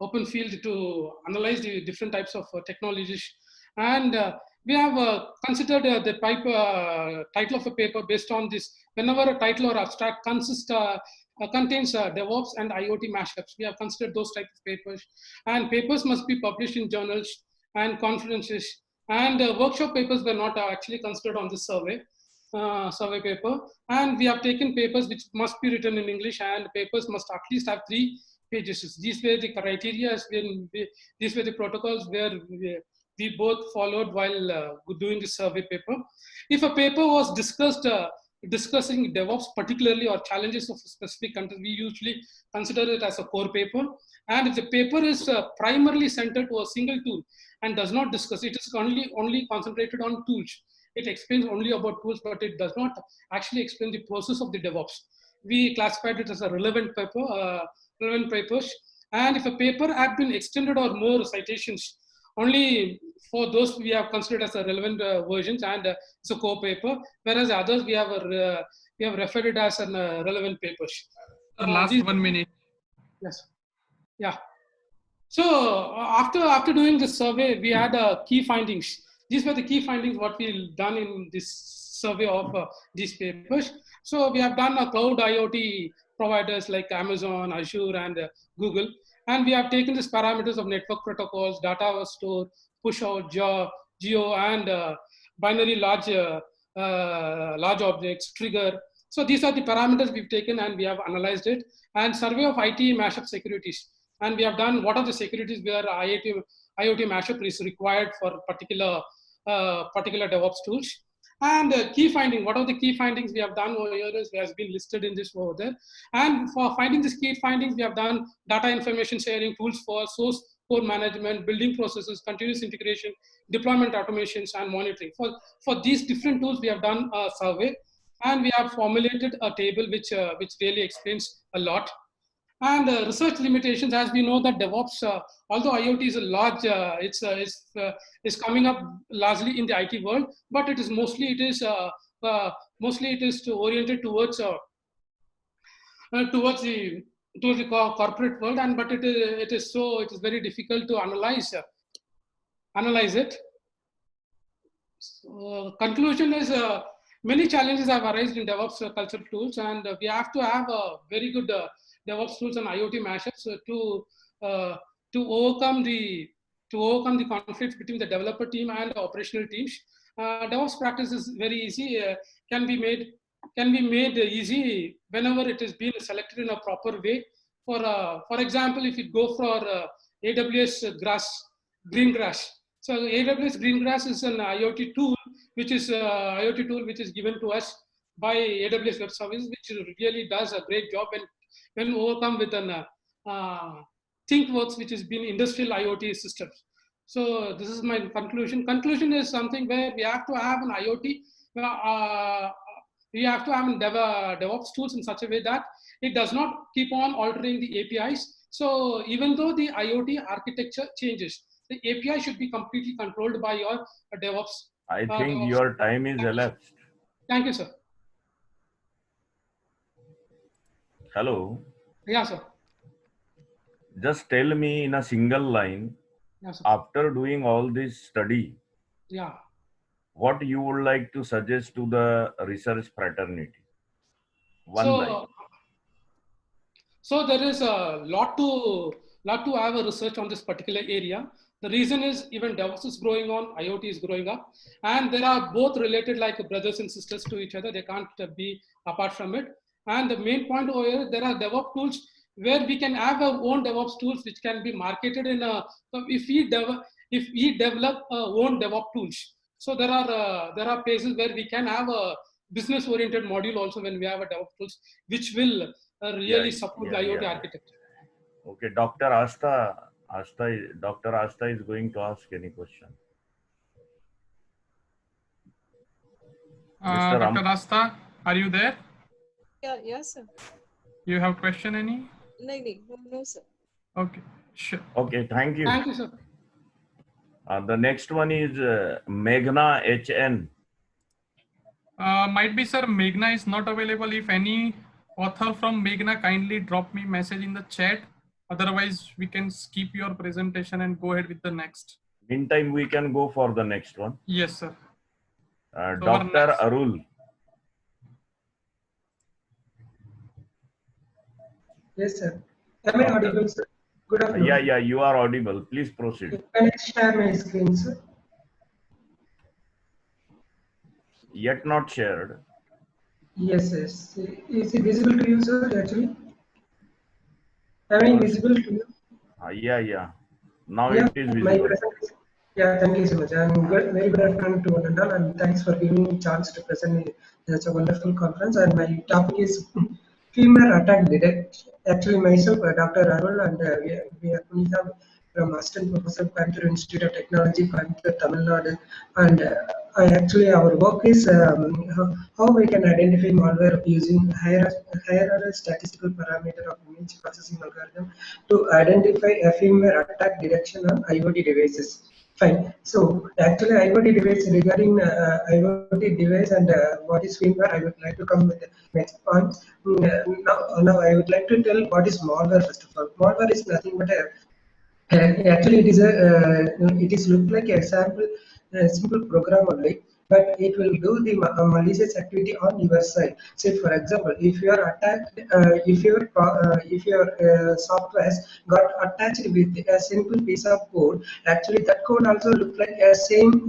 open field to analyze the different types of technologies, and we have considered the title of a paper based on this. Whenever a title or abstract contains DevOps and IoT mashups, we have considered those types of papers, and papers must be published in journals and conferences, and workshop papers were not actually considered on this survey paper, and we have taken papers which must be written in English, and papers must at least have 3 pages. These were the criteria, these were the protocols where we both followed while doing the survey paper. If a paper was discussing DevOps particularly or challenges of a specific country, we usually consider it as a core paper. And if the paper is primarily centered to a single tool and does not discuss, it is only concentrated on tools. It explains only about tools, but it does not actually explain the process of the DevOps. We classified it as a relevant paper, relevant papers. And if a paper had been extended or more citations, only for those we have considered as a relevant versions, and it's a core paper, whereas others we have referred it as an relevant papers. Last 1 minute. Yes. Yeah. So after doing this survey, we had key findings. These were the key findings what we done in this survey of these papers. So we have done a cloud IoT providers like Amazon, Azure, and Google. And we have taken these parameters of network protocols, data store, push out, geo, and binary large objects, trigger. So these are the parameters we've taken and we have analyzed it. And survey of IT mashup securities. And we have done what are the securities where IoT mashup is required for particular DevOps tools. And key finding, what are the key findings we have done over here has been listed in this over there. And for finding these key findings, we have done data information sharing, tools for source core management, building processes, continuous integration, deployment automations, and monitoring. For these different tools, we have done a survey, and we have formulated a table which really explains a lot. And research limitations, as we know that DevOps, although IoT is a large, is coming up largely in the IT world, but it is mostly oriented towards the corporate world, and but it is very difficult to analyze it. So, conclusion is many challenges have arisen in DevOps cultural tools, and we have to have a very good DevOps tools and IoT mashups to overcome the conflicts between the developer team and the operational teams. DevOps practice is very easy, can be made easy whenever it is being selected in a proper way. For example, if you go for AWS Greengrass. So AWS Greengrass is an IoT tool, which is given to us by AWS Web Services, which really does a great job when overcome with an ThinkWorks, which has been industrial IoT systems. So this is my conclusion. Conclusion is something where we have to have an IoT. We have to have DevOps tools in such a way that it does not keep on altering the APIs. So even though the IoT architecture changes, the API should be completely controlled by your DevOps. I think your time is elapsed. Thank you, sir. Hello. Yeah, sir. Just tell me in a single line, Yeah, sir. after doing all this study, Yeah. what you would like to suggest to the research fraternity? One line. So there is a lot to have a research on this particular area. The reason is even DevOps is growing on, IoT is growing up, and they are both related like brothers and sisters to each other. They can't be apart from it. And the main point over here, there are DevOps tools where we can have our own DevOps tools which can be marketed in a. So if we develop our own DevOps tools, so there are places where we can have a business-oriented module also when we have a DevOps tools, which will really support the IoT architecture. Okay, Dr. Asta is going to ask any question. Dr. Asta, are you there? Yeah, yes, sir. You have question any? No, sir. Okay, sure. Okay, thank you. Thank you, sir. The next one is Meghna HN. Might be, sir, Meghna is not available. If any author from Meghna, kindly drop me message in the chat. Otherwise, we can skip your presentation and go ahead with the next. Meantime, we can go for the next one. Yes, sir. Dr. Arul. Yes, sir. Am I audible, sir? Good afternoon. Yeah, you are audible. Please proceed. Can I share my screen, sir? Yet not shared. Yes. Is it visible to you, sir, actually? Am I visible to you? Yeah. Now Yeah, it is my visible. presentation. Yeah, thank you so much. I'm good. Very good afternoon to one and all, and thanks for giving me a chance to present such a wonderful conference. And my topic is female attack detection. Actually, myself, Dr. Arul, and we are Punitha from Assistant Professor, Coimbatore Institute of Technology, Coimbatore, Tamil Nadu. And our work is how we can identify malware using higher statistical parameter of image processing algorithm to identify a firmware attack detection on IoT devices. Fine. So actually, IoT device regarding IoT device and what is firmware, I would like to come with the next point. Now I would like to tell what is malware first of all. Malware is nothing but actually it is look like a simple program only, but it will do the malicious activity on your side. Say for example, if you are attacked, if your software got attached with a simple piece of code, actually that code also look like a same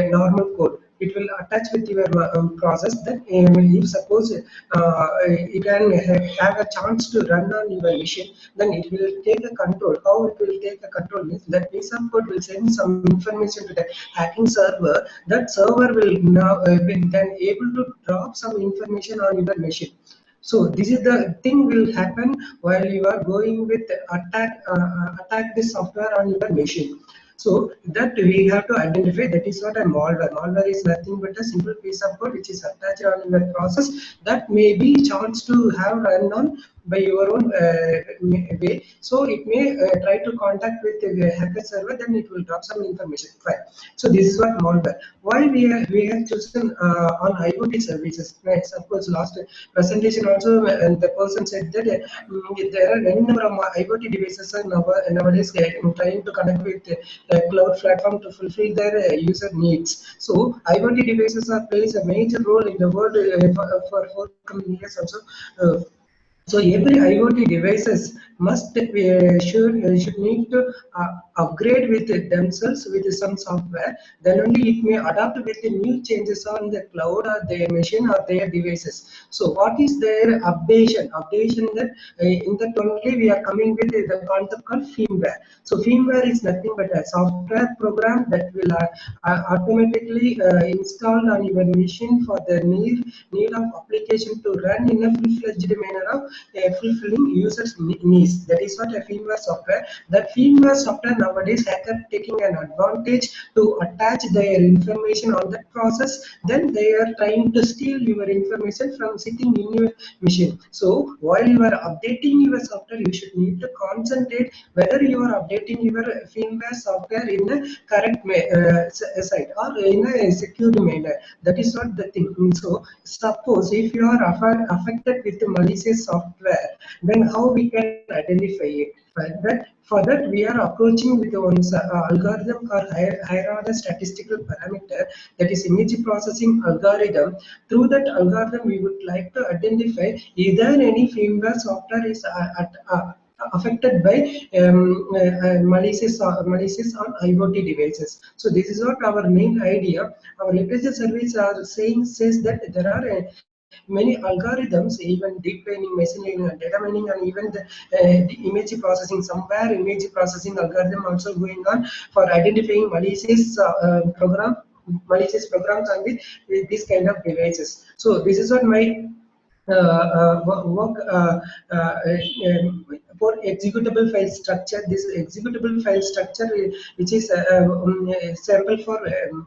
normal code. It will attach with your process. That if suppose it can have a chance to run on your machine, then it will take a control. How it will take a control means that piece of code will send some information to the hacking server. That server will now be then able to drop some information on your machine. So this is the thing will happen while you are going with attack this software on your machine. So that we have to identify, that is what a malware. Malware is nothing but a simple piece of code which is attached on your process that may be chance to have run on by your own way. So it may try to contact with the hacker server, then it will drop some information. Fine. So this is what malware. Why we have chosen on IoT services. Right? Of course, last presentation also, and the person said that there are any number of IoT devices are nowadays trying to connect with cloud platform to fulfill their user needs. So IoT devices are plays a major role in the world for forthcoming years also. So every IoT devices must should need to upgrade with themselves with some software. Then only it may adapt with the new changes on the cloud or their machine or their devices. So what is their updation? Updation that in that only we are coming with the concept called firmware. So firmware is nothing but a software program that will automatically installed on your machine for the need of application to run in a full-fledged manner of fulfilling users' needs. That is what a firmware software. That firmware software nowadays hacker taking an advantage to attach their information on that process. Then they are trying to steal your information from sitting in your machine. So while you are updating your software, you should need to concentrate whether you are updating your firmware software in a correct site or in a secured manner. That is not the thing. So suppose if you are affected with the malicious software, then how we can identify it? For that we are approaching with one algorithm or higher order statistical parameter, that is image processing algorithm. Through that algorithm, we would like to identify either any firmware software is affected by malicious on IoT devices. So this is what our main idea. Our literature surveys are says that there are many algorithms, even deep learning, machine learning, and data mining, and even the image processing, somewhere image processing algorithm also going on for identifying malicious programs on these kind of devices. So this is what my work for executable file structure. This executable file structure, which is a sample for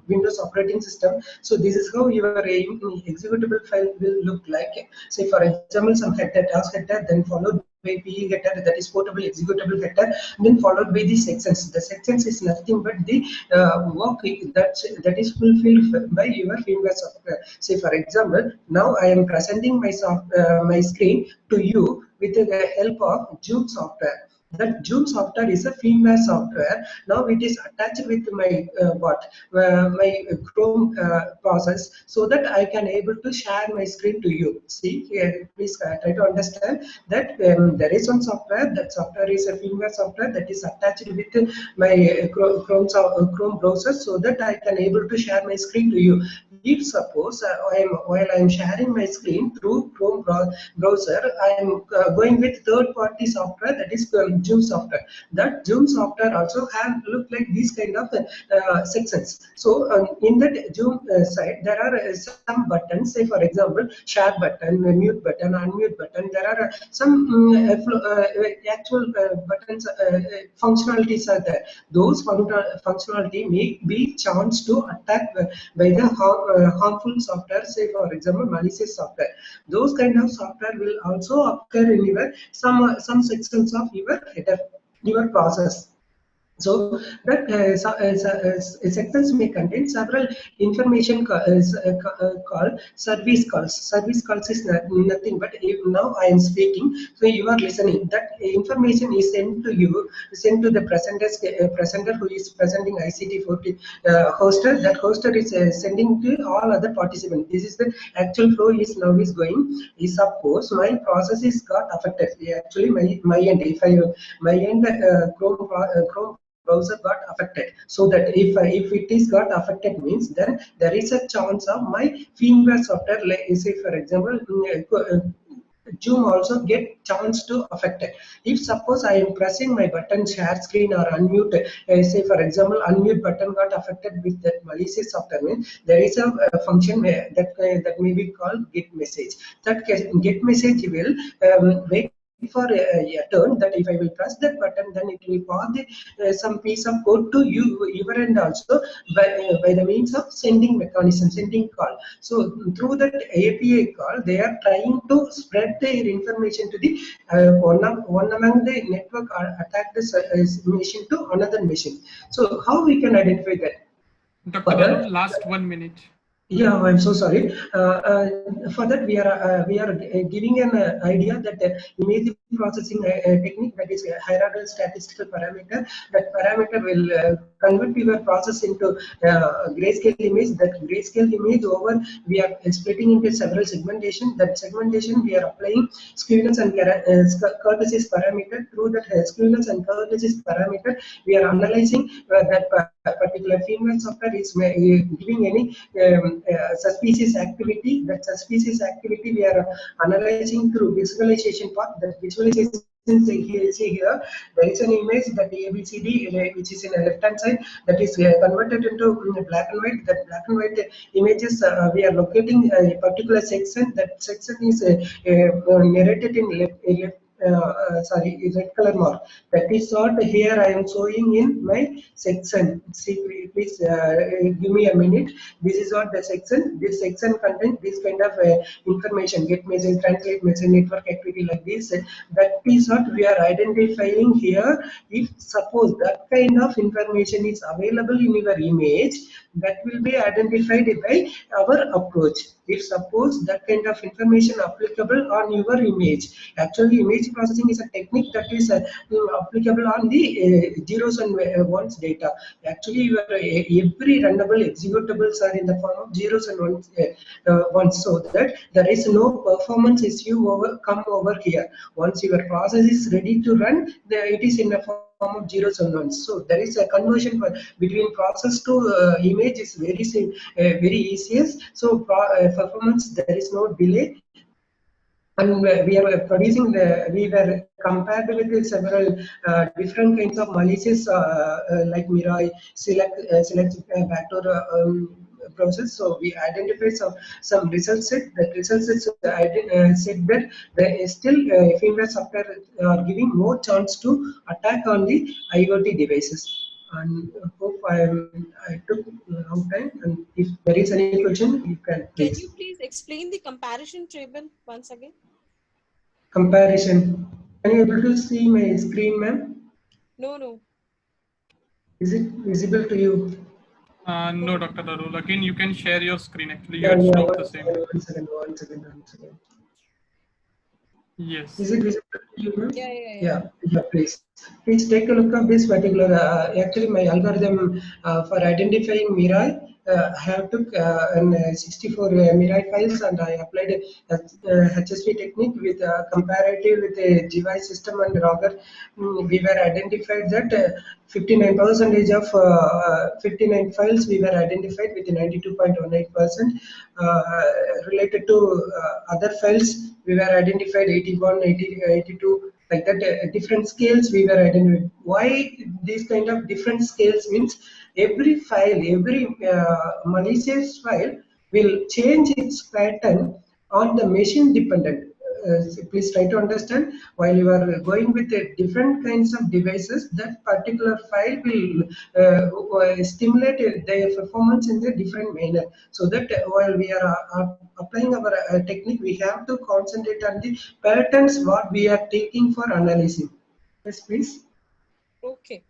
Windows operating system. So this is how your executable file will look like. Say for example, some header, task header, then followed by PE header, that is portable executable header, then followed by the sections. The sections is nothing but the work that is fulfilled by your firmware software. Say for example, now I am presenting my screen to you with the help of Zoom software. That Zoom software is a firmware software. Now it is attached with my my Chrome process, so that I can able to share my screen to you. See here, please try to understand that there is one software. That software is a firmware software that is attached with my Chrome browser, so that I can able to share my screen to you. If suppose while I am sharing my screen through Chrome browser, I am going with third-party software, that is Zoom software. That Zoom software also have look like these kind of sections. So in that Zoom side, there are some buttons. Say for example, share button, mute button, unmute button. There are some actual buttons functionalities are there. Those functionality may be chance to attack by the harmful software. Say for example, malicious software. Those kind of software will also occur in your some sections of your process. So that sections may contain several information called service calls. Service calls is nothing but if now I am speaking, so you are listening. That information is sent to you, sent to the presenter who is presenting ICT 40 hoster. That hoster is sending to all other participants. This is the actual flow is now is going. Is suppose my process is got affected. Actually, my end, if I my end Chrome browser got affected, so that if it is got affected means then there is a chance of my firmware software, like say for example Zoom also get chance to affect it. If suppose I am pressing my button share screen or unmute, say for example unmute button got affected with that malicious software, means there is a function that may be called get message. That get message will wait for a turn that if I will press that button, then it will pass some piece of code to you, your end also by the means of sending mechanism, sending call. So through that API call, they are trying to spread their information to the one among the network attack this machine to another machine. So how we can identify that? Dr. Arul, last 1 minute. Yeah, I'm so sorry. For that, we are giving an idea that image processing technique, that is a hierarchical statistical parameter. That parameter will convert your process into grayscale image. That grayscale image over we are splitting into several segmentation. That segmentation we are applying skewness and curvaceous parameter. Through that skewness and curvaceous parameter, we are analyzing that particular female software is giving any suspicious activity. That suspicious activity we are analyzing through visualization part. That visualization, see here, there is an image that ABCD which is in the left hand side, that is converted into black and white. That black and white images we are locating a particular section. That section is narrated in left red color mark. That is what here I am showing in my section. See, please give me a minute. This is what the section. This section contains this kind of information: get message, translate message, network activity like this. That is what we are identifying here. If suppose that kind of information is available in your image, that will be identified by our approach. If suppose that kind of information applicable on your image, actually image processing is a technique that is applicable on the zeros and ones data. Actually your every runnable executables are in the form of zeros and ones, so that there is no performance issue come over here. Once your process is ready to run, it is in the form of zeros and ones. So there is a conversion between process to image is very easiest. So performance, there is no delay. And we are producing we were compared with several different kinds of malicious like Mirai, select backdoor process. So we identified some results set. That results said that there is still firmware software are giving more chance to attack on the IoT devices. And hope I took a long time. And if there is any question, you can please. Can you please explain the comparison table once again? Comparison. Can you able to see my screen, ma'am? No. Is it visible to you? No, Dr. Arul. Again, you can share your screen. Actually, Yeah, it's yeah, not the same. one second. Yes. Is it visible to you, ma'am? Yeah. Please. Please take a look at this particular. Actually, my algorithm for identifying Mirai, I have took 64 Mirai files and I applied a HSV technique with comparative with a GUI system and Roger. We were identified that 59% of 59 files we were identified with 92.18%. Related to other files, we were identified 81, 80, 82. Like that, different scales we were identified. Why these kind of different scales means every file, every malicious file will change its pattern on the machine dependent. Please try to understand. While you are going with different kinds of devices, that particular file will stimulate their performance in a different manner. So that while we are applying our technique, we have to concentrate on the patterns what we are taking for analyzing. Yes, please. Okay.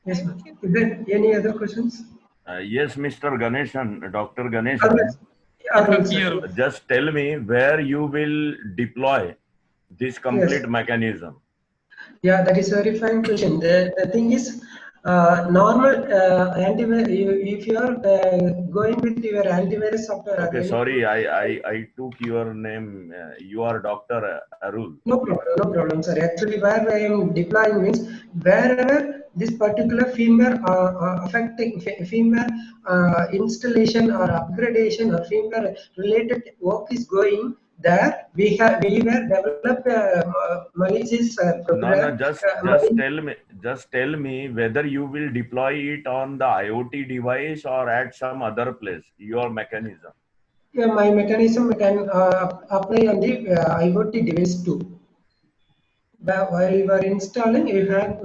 Yes, Thank you. is there any other questions? Yes, Mr. Ganeshan, Dr. Ganeshan. Here. Just tell me where you will deploy this complete mechanism. Yeah, that is a very fine question. The thing is, normal antivirus, if you are going with your antivirus software. Okay, sorry, I took your name. You are Dr. Arul. No problem, sir. Actually, where I am deploying means wherever this particular firmware affecting firmware installation or upgradation or firmware related work is going, there we were developed malicious No, program. just tell me whether you will deploy it on the IoT device or at some other place. Your mechanism. Yeah, my mechanism can apply on the IoT device too. But while you are installing, you have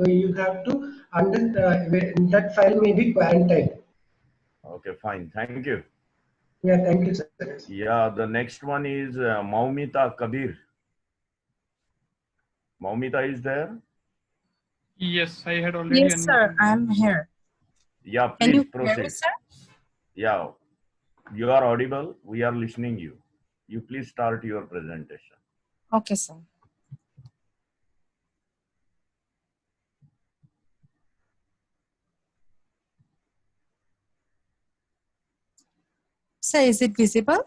to under that file may be quarantined. Okay, fine. Thank you. Yeah, thank you, sir. Yeah, the next one is Maumita Kabir. Maumita is there? Yes, I had already Yes, sir, unmuted. I'm here. Yeah, Can please you hear me, proceed. sir? Yeah, you are audible. We are listening you. You please start your presentation. Okay, sir. Sir, is it visible?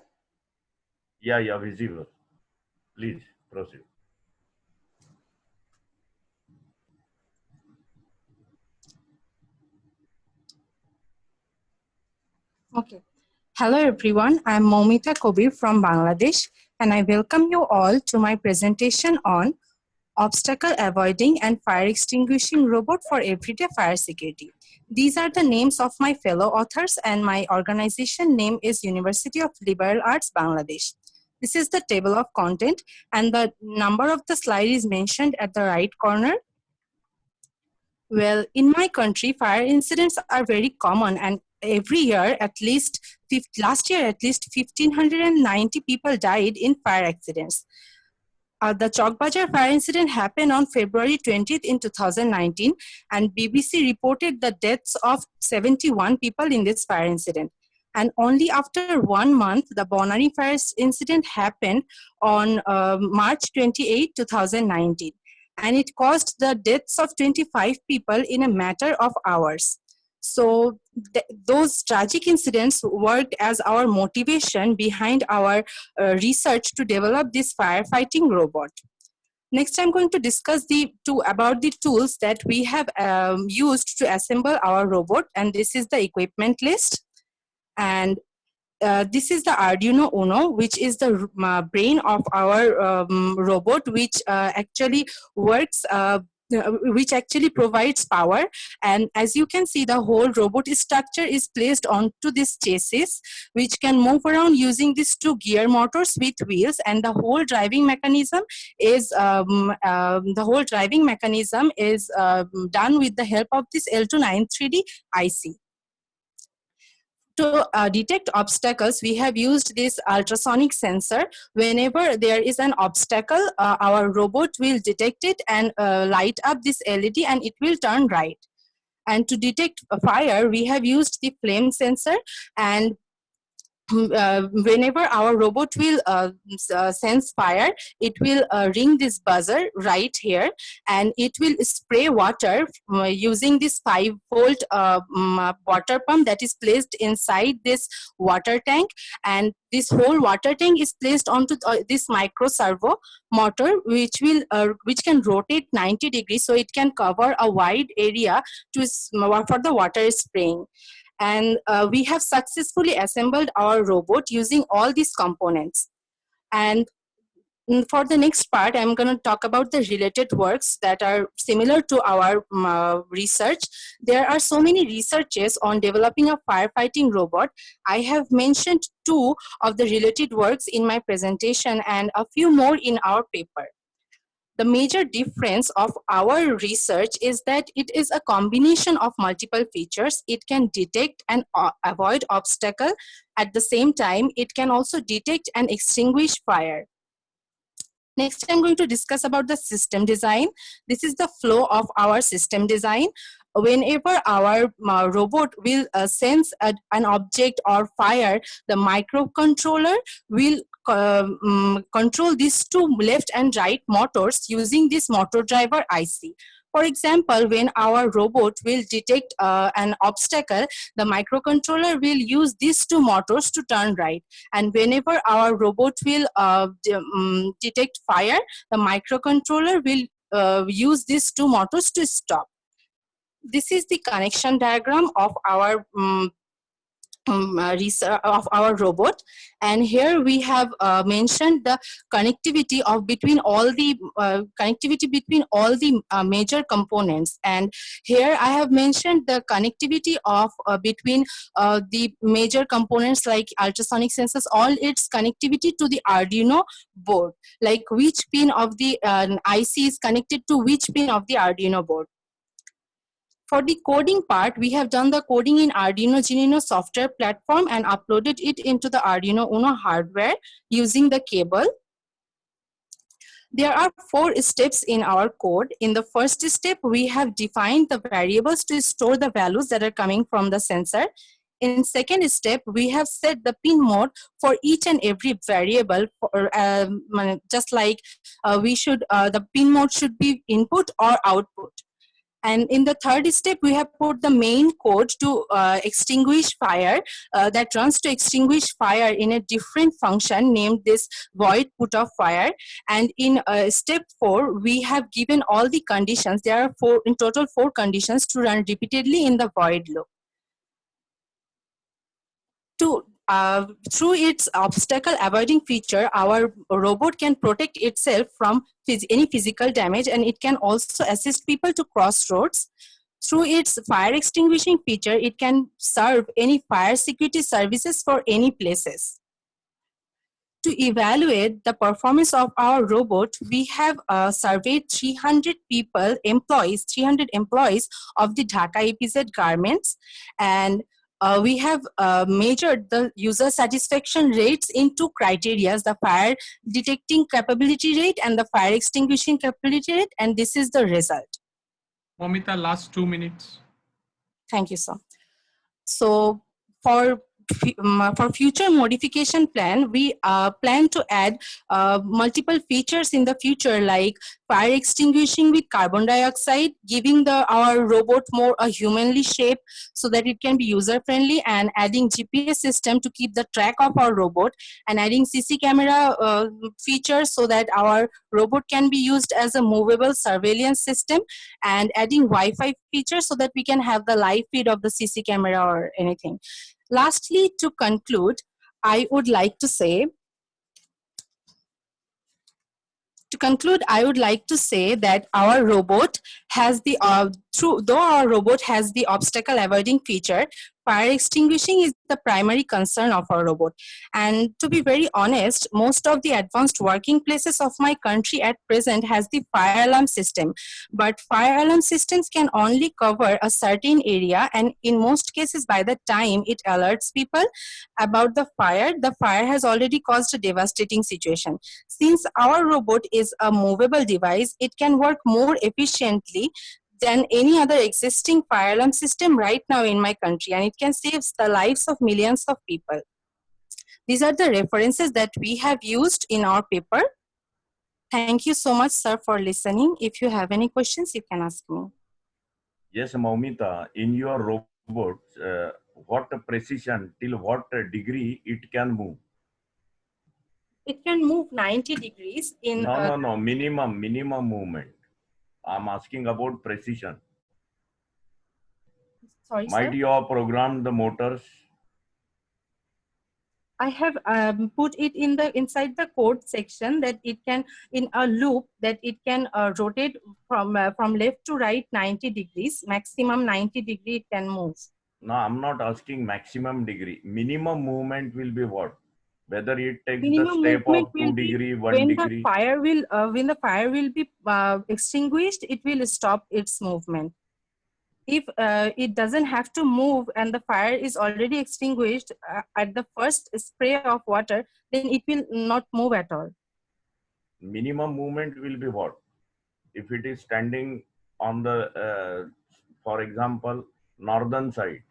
Yeah, visible. Please proceed. Okay. Hello, everyone. I'm Maumita Kabir from Bangladesh, and I welcome you all to my presentation on obstacle avoiding and fire extinguishing robot for everyday fire security. These are the names of my fellow authors, and my organization name is University of Liberal Arts, Bangladesh. This is the table of content, and the number of the slide is mentioned at the right corner. Well, in my country, fire incidents are very common, and every year, last year, at least 1,590 people died in fire accidents. The Chowkbazar fire incident happened on February 20th in 2019, and BBC reported the deaths of 71 people in this fire incident. And only after 1 month, the Bonari fire incident happened on March 28, 2019. And it caused the deaths of 25 people in a matter of hours. So those tragic incidents worked as our motivation behind our research to develop this firefighting robot. Next, I'm going to discuss about the tools that we have used to assemble our robot, and this is the equipment list. And this is the Arduino Uno, which is the brain of our robot, which actually works, which actually provides power. And as you can see, the whole robot structure is placed onto this chassis, which can move around using these 2 gear motors with wheels. And the whole driving mechanism is done with the help of this L293D IC. To detect obstacles, we have used this ultrasonic sensor. Whenever there is an obstacle, our robot will detect it and light up this LED, and it will turn right. And to detect a fire, we have used the flame sensor, and whenever our robot will sense fire, it will ring this buzzer right here, and it will spray water using this 5-volt water pump that is placed inside this water tank. And this whole water tank is placed onto this micro servo motor, which can rotate 90 degrees, so it can cover a wide area for the water spraying. And we have successfully assembled our robot using all these components. And for the next part, I'm going to talk about the related works that are similar to our research. There are so many researches on developing a firefighting robot. I have mentioned 2 of the related works in my presentation and a few more in our paper. The major difference of our research is that it is a combination of multiple features. It can detect and avoid obstacle. At the same time, it can also detect and extinguish fire. Next, I'm going to discuss about the system design. This is the flow of our system design. Whenever our robot will sense an object or fire, the microcontroller will control these 2 left and right motors using this motor driver IC. For example, when our robot will detect an obstacle, the microcontroller will use these 2 motors to turn right. And whenever our robot will detect fire, the microcontroller will use these 2 motors to stop. This is the connection diagram of our research of our robot, and here we have mentioned the connectivity of between all the major components, and here I have mentioned the connectivity of between the major components like ultrasonic sensors, all its connectivity to the Arduino board, like which pin of the IC is connected to which pin of the Arduino board. For the coding part, we have done the coding in Arduino Genino software platform and uploaded it into the Arduino Uno hardware using the cable. There are 4 steps in our code. In the first step, we have defined the variables to store the values that are coming from the sensor. In second step, we have set the pin mode for each and every variable, for, just like the pin mode should be input or output. And in the third step, we have put the main code to extinguish fire that runs to extinguish fire in a different function named this void put off fire. And in step 4, we have given all the conditions. There are in total 4 conditions to run repeatedly in the void loop. Through its obstacle avoiding feature, our robot can protect itself from any physical damage, and it can also assist people to cross roads. Through its fire extinguishing feature, it can serve any fire security services for any places. To evaluate the performance of our robot, we have surveyed 300 employees of the Dhaka EPZ Garments, and we have measured the user satisfaction rates in 2 criteria, the fire detecting capability rate and the fire extinguishing capability rate, and this is the result. Momita, last 2 minutes. Thank you, sir. So for future modification plan, we plan to add multiple features in the future, like fire extinguishing with carbon dioxide, giving our robot more a humanly shape so that it can be user friendly, and adding GPS system to keep the track of our robot, and adding CC camera features so that our robot can be used as a movable surveillance system, and adding Wi-Fi features so that we can have the live feed of the CC camera or anything. Lastly, to conclude, I would like to say that our robot has the, though our robot has the obstacle avoiding feature, fire extinguishing is the primary concern of our robot. And to be very honest, most of the advanced working places of my country at present has the fire alarm system. But fire alarm systems can only cover a certain area, and in most cases, by the time it alerts people about the fire has already caused a devastating situation. Since our robot is a movable device, it can work more efficiently than any other existing fire alarm system right now in my country, and it can save the lives of millions of people. These are the references that we have used in our paper. Thank you so much, sir, for listening. If you have any questions, you can ask me. Yes, Momita, in your robot, what precision, till what degree it can move? It can move 90 degrees in... No, minimum movement. I'm asking about precision. Sorry, Might sir? you have programmed the motors? I have put it in inside the code section that it can, in a loop, that it can rotate from left to right 90 degrees, maximum 90 degree it can move. No, I'm not asking maximum degree. Minimum movement will be what? Whether it takes Minimum the step of 2 be degree, 1 when degree. When the fire will be extinguished, it will stop its movement. If it doesn't have to move and the fire is already extinguished at the first spray of water, then it will not move at all. Minimum movement will be what? If it is standing on the, for example, northern side,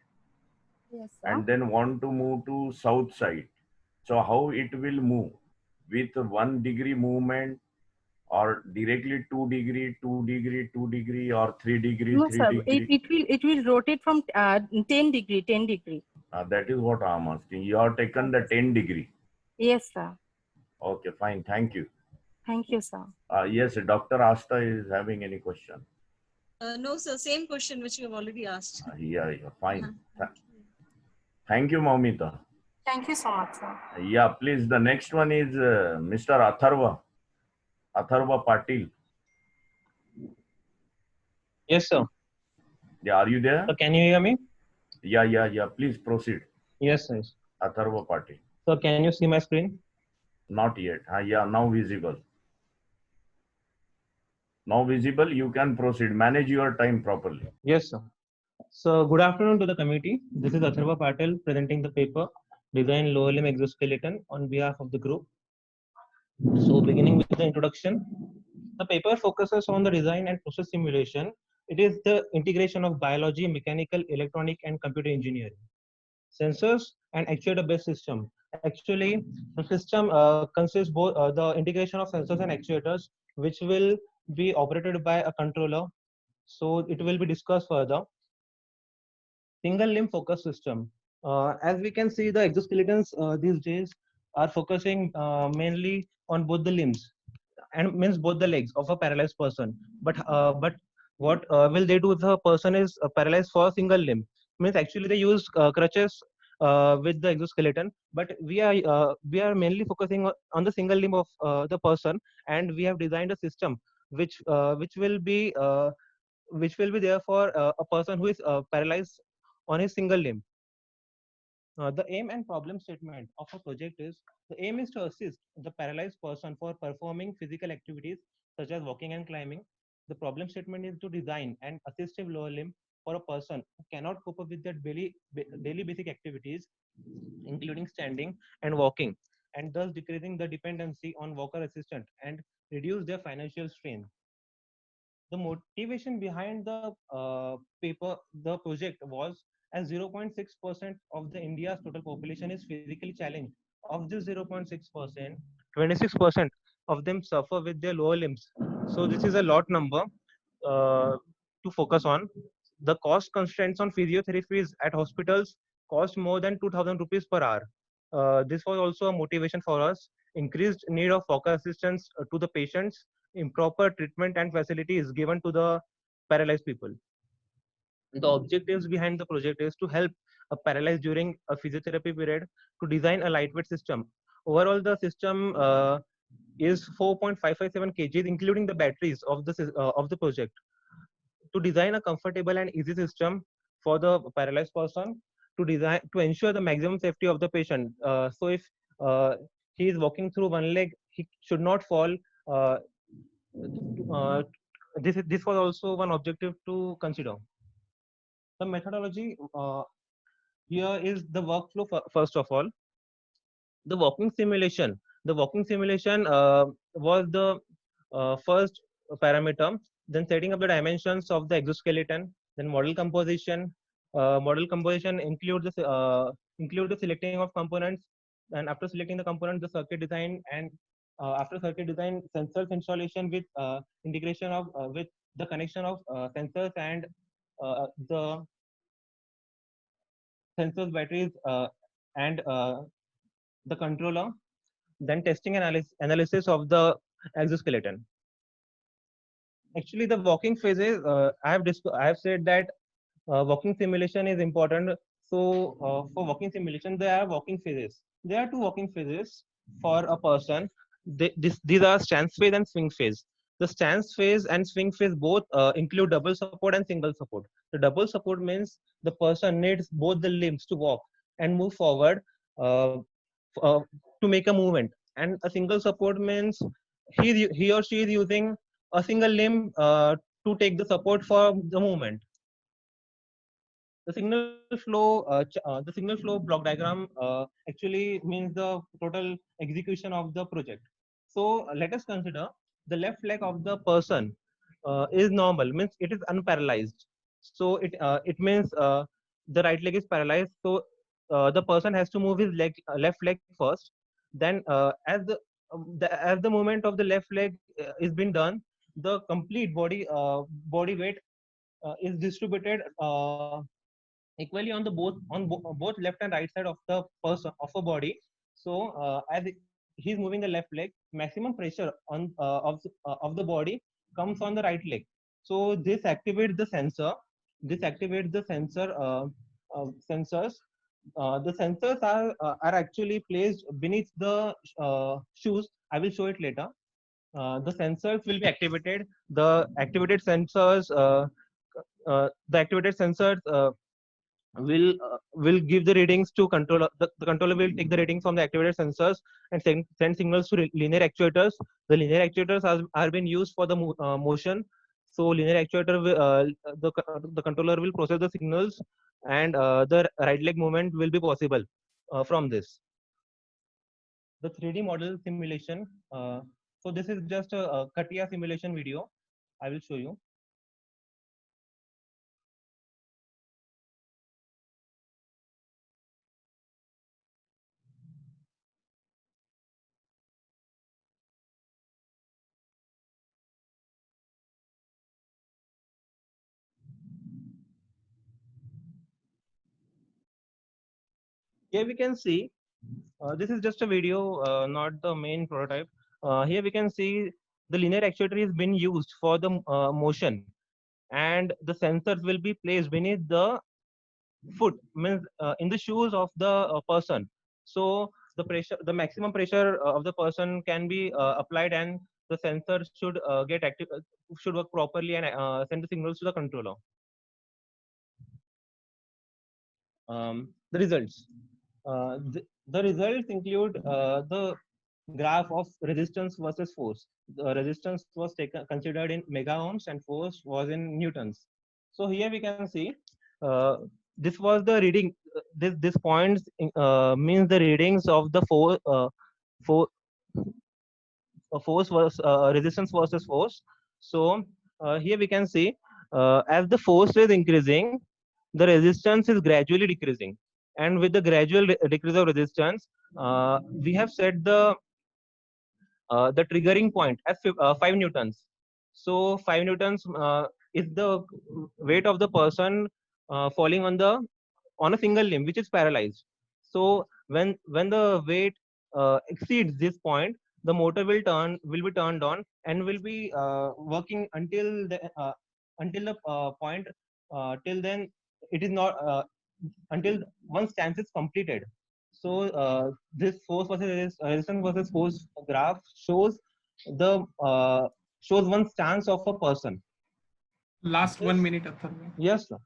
yes, sir, and then want to move to south side. So how it will move? With 1 degree movement, or directly 2 degree, 2 degree, 2 degree, or 3 degree, no, 3 sir, degree? it will rotate from 10 degree. That is what I'm asking. You have taken the 10 degree. Yes, sir. Okay, fine. Thank you. Thank you, sir. Yes, Dr. Asta is having any question? No, sir. Same question which you have already asked. Yeah, fine. Thank you, Maumita. Thank you so much, sir. Yeah, please. The next one is Mr. Atharva Patil. Yes, sir. Yeah, are you there? So can you hear me? Yeah. Please proceed. Yes, yes. Atharva Patil. So can you see my screen? Not yet. Yeah, now visible. Now visible. You can proceed. Manage your time properly. Yes, sir. So good afternoon to the committee. This is Atharva Patil presenting the paper Design Lower Limb Exoskeleton on behalf of the group. So beginning with the introduction, the paper focuses on the design and process simulation. It is the integration of biology, mechanical, electronic, and computer engineering. Sensors and actuator-based system. Actually, the system consists both the integration of sensors and actuators, which will be operated by a controller. So it will be discussed further. Single limb focus system. As we can see, the exoskeletons these days are focusing mainly on both the limbs, and means both the legs of a paralyzed person. But what will they do if the person is paralyzed for a single limb? Means actually they use crutches with the exoskeleton, but we are mainly focusing on the single limb of the person, and we have designed a system which will be there for a person who is paralyzed on his single limb. The aim and problem statement of a project is: the aim is to assist the paralyzed person for performing physical activities such as walking and climbing. The problem statement is to design an assistive lower limb for a person who cannot cope up with their daily basic activities, including standing and walking, and thus decreasing the dependency on walker assistant and reduce their financial strain. The motivation behind the project was, as 0.6% of the India's total population is physically challenged. Of this 0.6%, 26% of them suffer with their lower limbs. So this is a lot number to focus on. The cost constraints on physiotherapies at hospitals cost more than 2,000 rupees per hour. This was also a motivation for us. Increased need of walker assistance to the patients, improper treatment and facilities given to the paralyzed people. The objectives behind the project is to help a paralyzed during a physiotherapy period to design a lightweight system. Overall, the system is 4.557 kgs, including the batteries of the project. To design a comfortable and easy system for the paralyzed person, to ensure the maximum safety of the patient. So if he is walking through one leg, he should not fall. This was also one objective to consider. The methodology here is the workflow. First of all, the walking simulation. The walking simulation was the first parameter. Then setting up the dimensions of the exoskeleton. Then model composition. Model composition include the selecting of components. And after selecting the components, the circuit design, and after circuit design, sensors installation with integration of with the connection of sensors and the sensors, batteries, and the controller. Then testing analysis of the exoskeleton. Actually, the walking phases, I have said that walking simulation is important. So for walking simulation, there are walking phases. There are two walking phases for a person. These are stance phase and swing phase. The stance phase and swing phase both include double support and single support. The double support means the person needs both the limbs to walk and move forward uh, to make a movement. And a single support means he or she is using a single limb to take the support for the movement. The signal flow block diagram actually means the total execution of the project. So let us consider the left leg of the person is normal, means it is unparalyzed. So it means the right leg is paralyzed. So the person has to move his left leg first. Then as the movement of the left leg is being done, the complete body weight is distributed equally on the both left and right side of the person of a body. So as he's moving the left leg, maximum pressure on of the body comes on the right leg. So this activates the sensor. This activates the sensors the sensors are actually placed beneath the shoes. I will show it later. The sensors will be activated. The activated sensors will give the readings to controller. The controller will take the readings from the activated sensors and send signals to linear actuators. The linear actuators are being used for the motion. So linear actuator the controller will process the signals, and the right leg movement will be possible from this. The 3D model simulation. So this is just a CATIA simulation video. I will show you. Here we can see, this is just a video, not the main prototype. Here we can see the linear actuator is being used for the motion, and the sensors will be placed beneath the foot, means in the shoes of the person. So the maximum pressure of the person can be applied, and the sensor should get active, should work properly, and send the signals to the controller. The results. The results include the graph of resistance versus force. The resistance was considered in mega ohms and force was in newtons. So here we can see this was the reading. This points means the readings of the force was resistance versus force. So here we can see as the force is increasing, the resistance is gradually decreasing, and with the gradual decrease of resistance, we have set the triggering point as 5 newtons. So 5 newtons is the weight of the person falling on a single limb which is paralyzed. So when the weight exceeds this point, the motor will be turned on and will be working until the point. Till then, it is not until one stance is completed. So this force versus resistance versus force graph shows one stance of a person. Last 1 minute, Atharva. Yes, sir.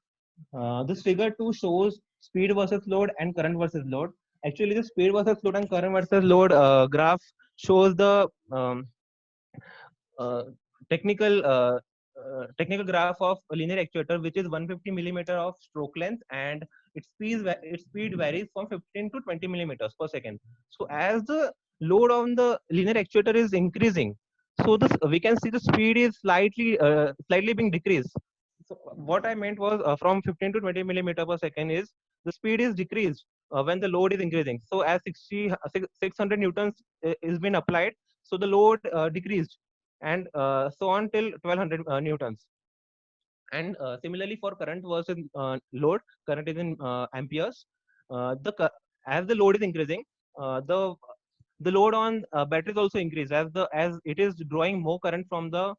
This figure 2 shows speed versus load and current versus load. Actually, the speed versus load and current versus load graph shows the technical graph of a linear actuator, which is 150 millimeter of stroke length, and its speed varies from 15 to 20 millimeters per second. So as the load on the linear actuator is increasing, so this we can see the speed is slightly being decreased. So what I meant was from 15 to 20 millimeter per second is the speed is decreased when the load is increasing. So as 600 newtons is been applied, so the load decreased, and so on till 1200 newtons. And similarly for current versus load, current is in amperes. As the load is increasing, the load on batteries also increase as it is drawing more current from the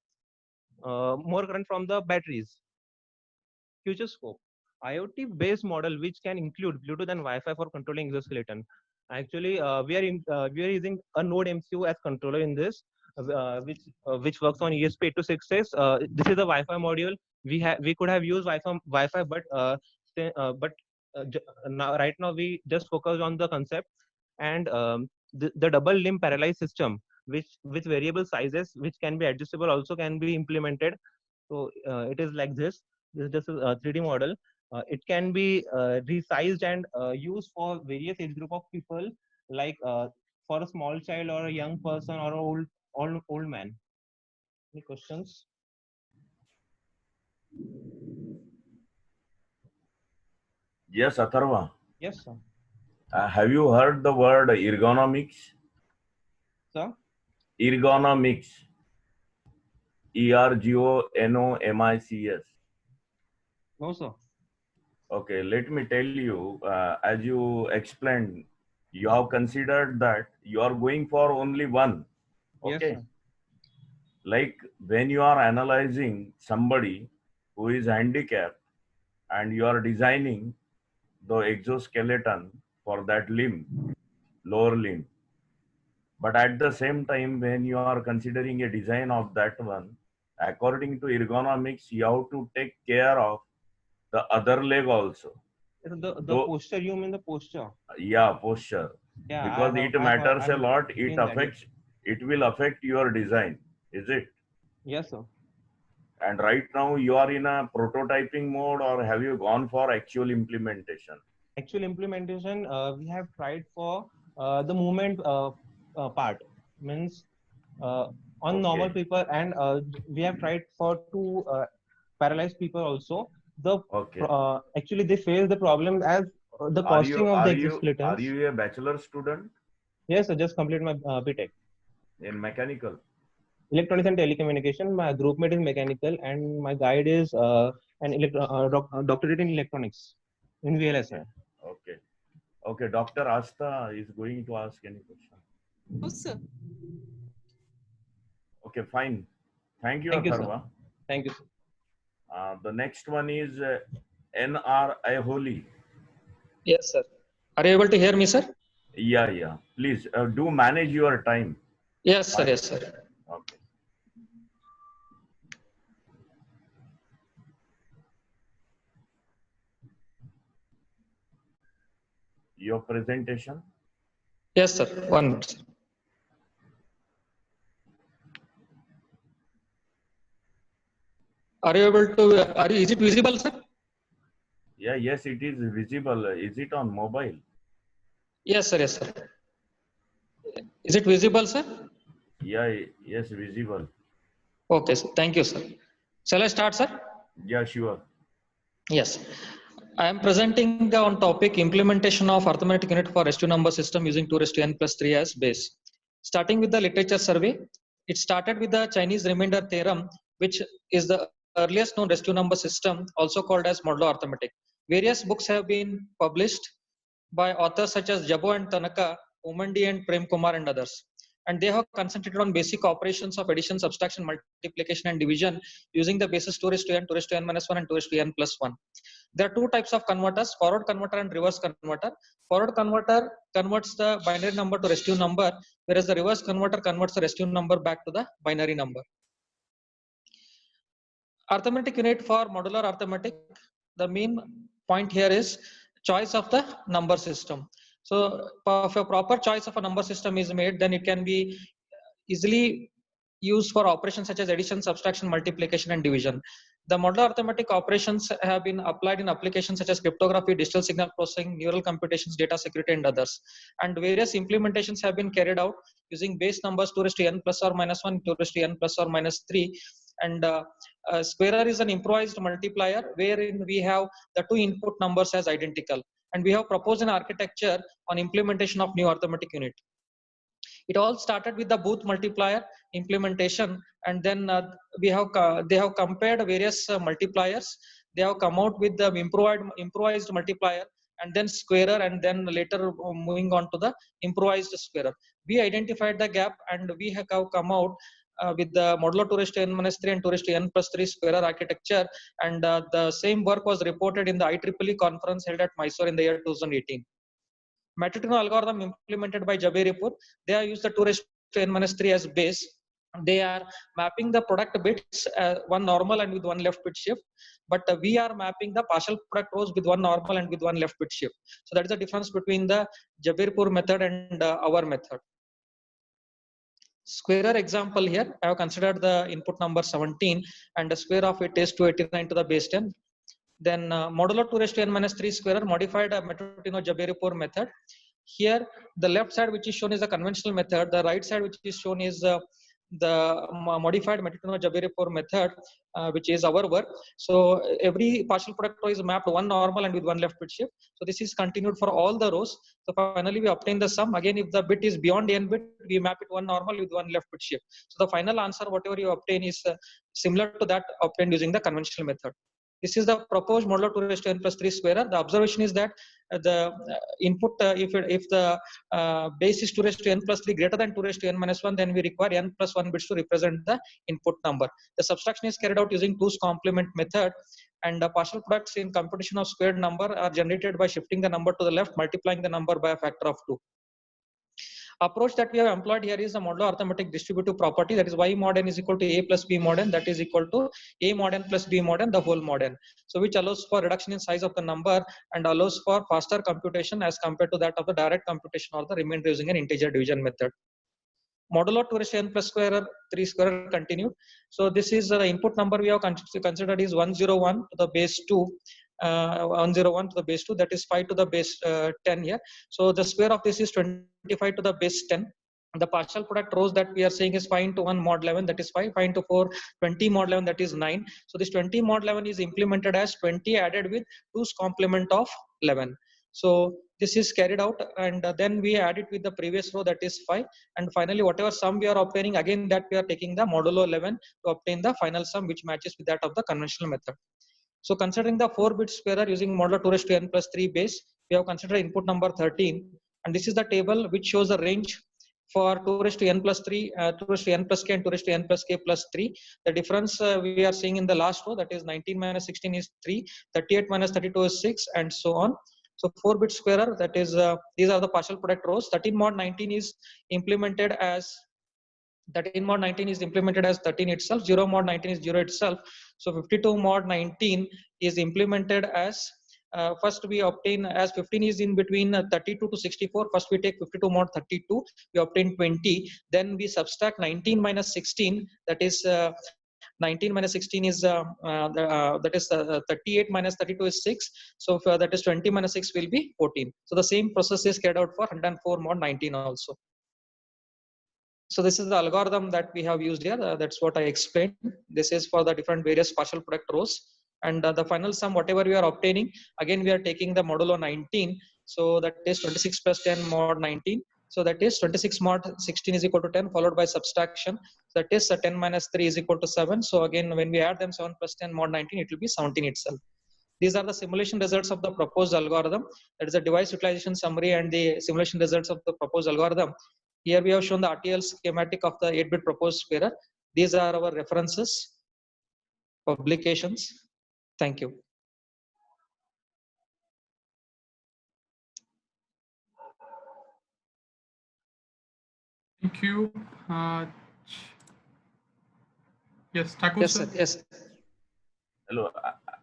batteries. Future scope. IoT based model which can include Bluetooth and Wi-Fi for controlling exoskeleton. Actually, we are using a Node MCU as controller in this, which works on ESP8266. This is a Wi-Fi module. We could have used Wi-Fi, but now right now we just focus on the concept, and the double limb paralyzed system, which with variable sizes, which can be adjustable, also can be implemented. So it is like this. This is just a 3D model. It can be resized and used for various age group of people, like for a small child or a young person or an old man. Any questions? Yes, Atharva. Yes, sir. Have you heard the word ergonomics? Sir? Ergonomics. ERGONOMICS. No, sir. Okay, let me tell you, as you explained, you have considered that you are going for only one. Okay. Yes, like when you are analyzing somebody who is handicapped and you are designing the exoskeleton for that limb, lower limb. But at the same time, when you are considering a design of that one, according to ergonomics, you have to take care of the other leg also. The Though, posture, you mean the posture? yeah, posture. Yeah, Because it matters a lot. It seen that, affects. It will affect your design. Is it? Yes, sir. And right now you are in a prototyping mode, or have you gone for actual implementation? Actual implementation, we have tried for the movement part, means on normal people, and we have tried for two paralyzed people also. Actually they face the problem as the costing of the exoskeletons. Are you a bachelor student? Yes, I just completed my BTech in mechanical. Electronics and telecommunication. My group mate is mechanical, and my guide is doctorate in electronics in VLSI. Okay. Okay, Dr. Asta is going to ask any question. No, sir. Okay, fine. Thank you, Atharva. Thank you, sir. The next one is NR Aiholi. Yes, sir. Are you able to hear me, sir? Yeah, yeah. Please do manage your time. Yes, sir. Yes, sir. Okay. Your presentation? Yes, sir. 1 minute, sir. Are you able to, is it visible, sir? Yeah, yes, it is visible. Is it on mobile? Yes, sir. Yes, sir. Is it visible, sir? Yeah, yes, visible. Okay, sir. Thank you, sir. Shall I start, sir? Yeah, sure. Yes. I am presenting on topic implementation of arithmetic unit for S2 number system using 2n+3 as base. Starting with the literature survey, it started with the Chinese remainder theorem, which is the earliest known S2 number system, also called as modular arithmetic. Various books have been published by authors such as Jabo and Tanaka, Umandi and Prem Kumar and others. And they have concentrated on basic operations of addition, subtraction, multiplication, and division using the basis 2n, 2n-1, and 2n+1. There are two types of converters, forward converter and reverse converter. Forward converter converts the binary number to restive number, whereas the reverse converter converts the restive number back to the binary number. Arithmetic unit for modular arithmetic, the main point here is choice of the number system. So if a proper choice of a number system is made, then it can be easily used for operations such as addition, subtraction, multiplication, and division. The modular arithmetic operations have been applied in applications such as cryptography, digital signal processing, neural computations, data security, and others. And various implementations have been carried out using base numbers 2n ±1, 2n ±3. And squarer is an improvised multiplier wherein we have the two input numbers as identical. And we have proposed an architecture on implementation of new arithmetic unit. It all started with the Booth multiplier implementation, and then they have compared various multipliers. They have come out with the improvised multiplier, and then squarer, and then later moving on to the improvised squarer. We identified the gap, and we have come out with the modulo 2n-3 and 2n+3 squarer architecture, and the same work was reported in the IEEE conference held at Mysore in the year 2018. Matrix algorithm implemented by Jaberipur, they have used the 2n-3 as base. They are mapping the product bits, one normal and with one left bit shift, but we are mapping the partial product rows with one normal and with one left bit shift. So that is the difference between the Jaberipur method and our method. Squarer example here, I have considered the input number 17 and the square of it is 289 to the base 10. Then modulo 2n-3 squarer modified a Matutina-Jaberipur method. Here, the left side which is shown is the conventional method. The right side which is shown is the modified Matutina-Jaberipur method, which is our work. So every partial product row is mapped one normal and with one left bit shift. So this is continued for all the rows. So finally we obtain the sum. Again, if the bit is beyond n bit, we map it one normal with one left bit shift. So the final answer, whatever you obtain, is similar to that obtained using the conventional method. This is the proposed modulo 2n+3 squarer. The observation is that the input, if the base is 2n+3 greater than 2n-1, then we require n+1 bits to represent the input number. The subtraction is carried out using 2's complement method. And the partial products in computation of squared number are generated by shifting the number to the left, multiplying the number by a factor of 2. Approach that we have employed here is the modular arithmetic distributive property, that is y mod n is equal to a plus b mod n, that is equal to a mod n plus b mod n, the whole mod n. So which allows for reduction in size of the number and allows for faster computation as compared to that of the direct computation or the remainder using an integer division method. Modulo 2 raised to n plus square 3 square continued. So this is the input number we have considered is 101 to the base 2. 101 to the base 2, that is 5 to the base 10 here. So the square of this is 25 to the base 10. The partial product rows that we are saying is 5 into 1 mod 11, that is 5, 5 into 4, 20 mod 11, that is 9. So this 20 mod 11 is implemented as 20 added with 2's complement of 11. So this is carried out, and then we add it with the previous row, that is 5. And finally, whatever sum we are obtaining, again that we are taking the modulo 11 to obtain the final sum, which matches with that of the conventional method. So considering the 4-bit squarer using modulo 2 raised to n plus 3 base, we have considered input number 13. And this is the table which shows the range for 2 raised to n plus 3, 2 raised to n plus k and 2 raised to n plus k plus 3. The difference we are seeing in the last row, that is 19 minus 16 is 3, 38 minus 32 is 6, and so on. So 4-bit squarer, that is, these are the partial product rows. 13 mod 19 is implemented as 13 mod 19 is implemented as 13 itself. 0 mod 19 is 0 itself. So 52 mod 19 is implemented as first we obtain, as 15 is in between 32 to 64. First we take 52 mod 32, we obtain 20. Then we subtract 19 minus 16, that is 19 minus 16 is that is 38 minus 32 is 6. So that is 20 minus 6 will be 14. So the same process is carried out for 104 mod 19 also. So this is the algorithm that we have used here. That's what I explained. This is for the different various partial product rows. And the final sum, whatever we are obtaining, again we are taking the modulo 19. So that is 26 plus 10 mod 19. So that is 26 mod 16 is equal to 10, followed by subtraction. So that is 10 minus 3 is equal to 7. So again, when we add them, 7 plus 10 mod 19, it will be 17 itself. These are the simulation results of the proposed algorithm. That is the device utilization summary and the simulation results of the proposed algorithm. Here we have shown the RTL schematic of the 8-bit proposed squarer. These are our references, publications. Thank you. Thank you. Yes, Thakur, Yes, sir. sir. Yes. Hello,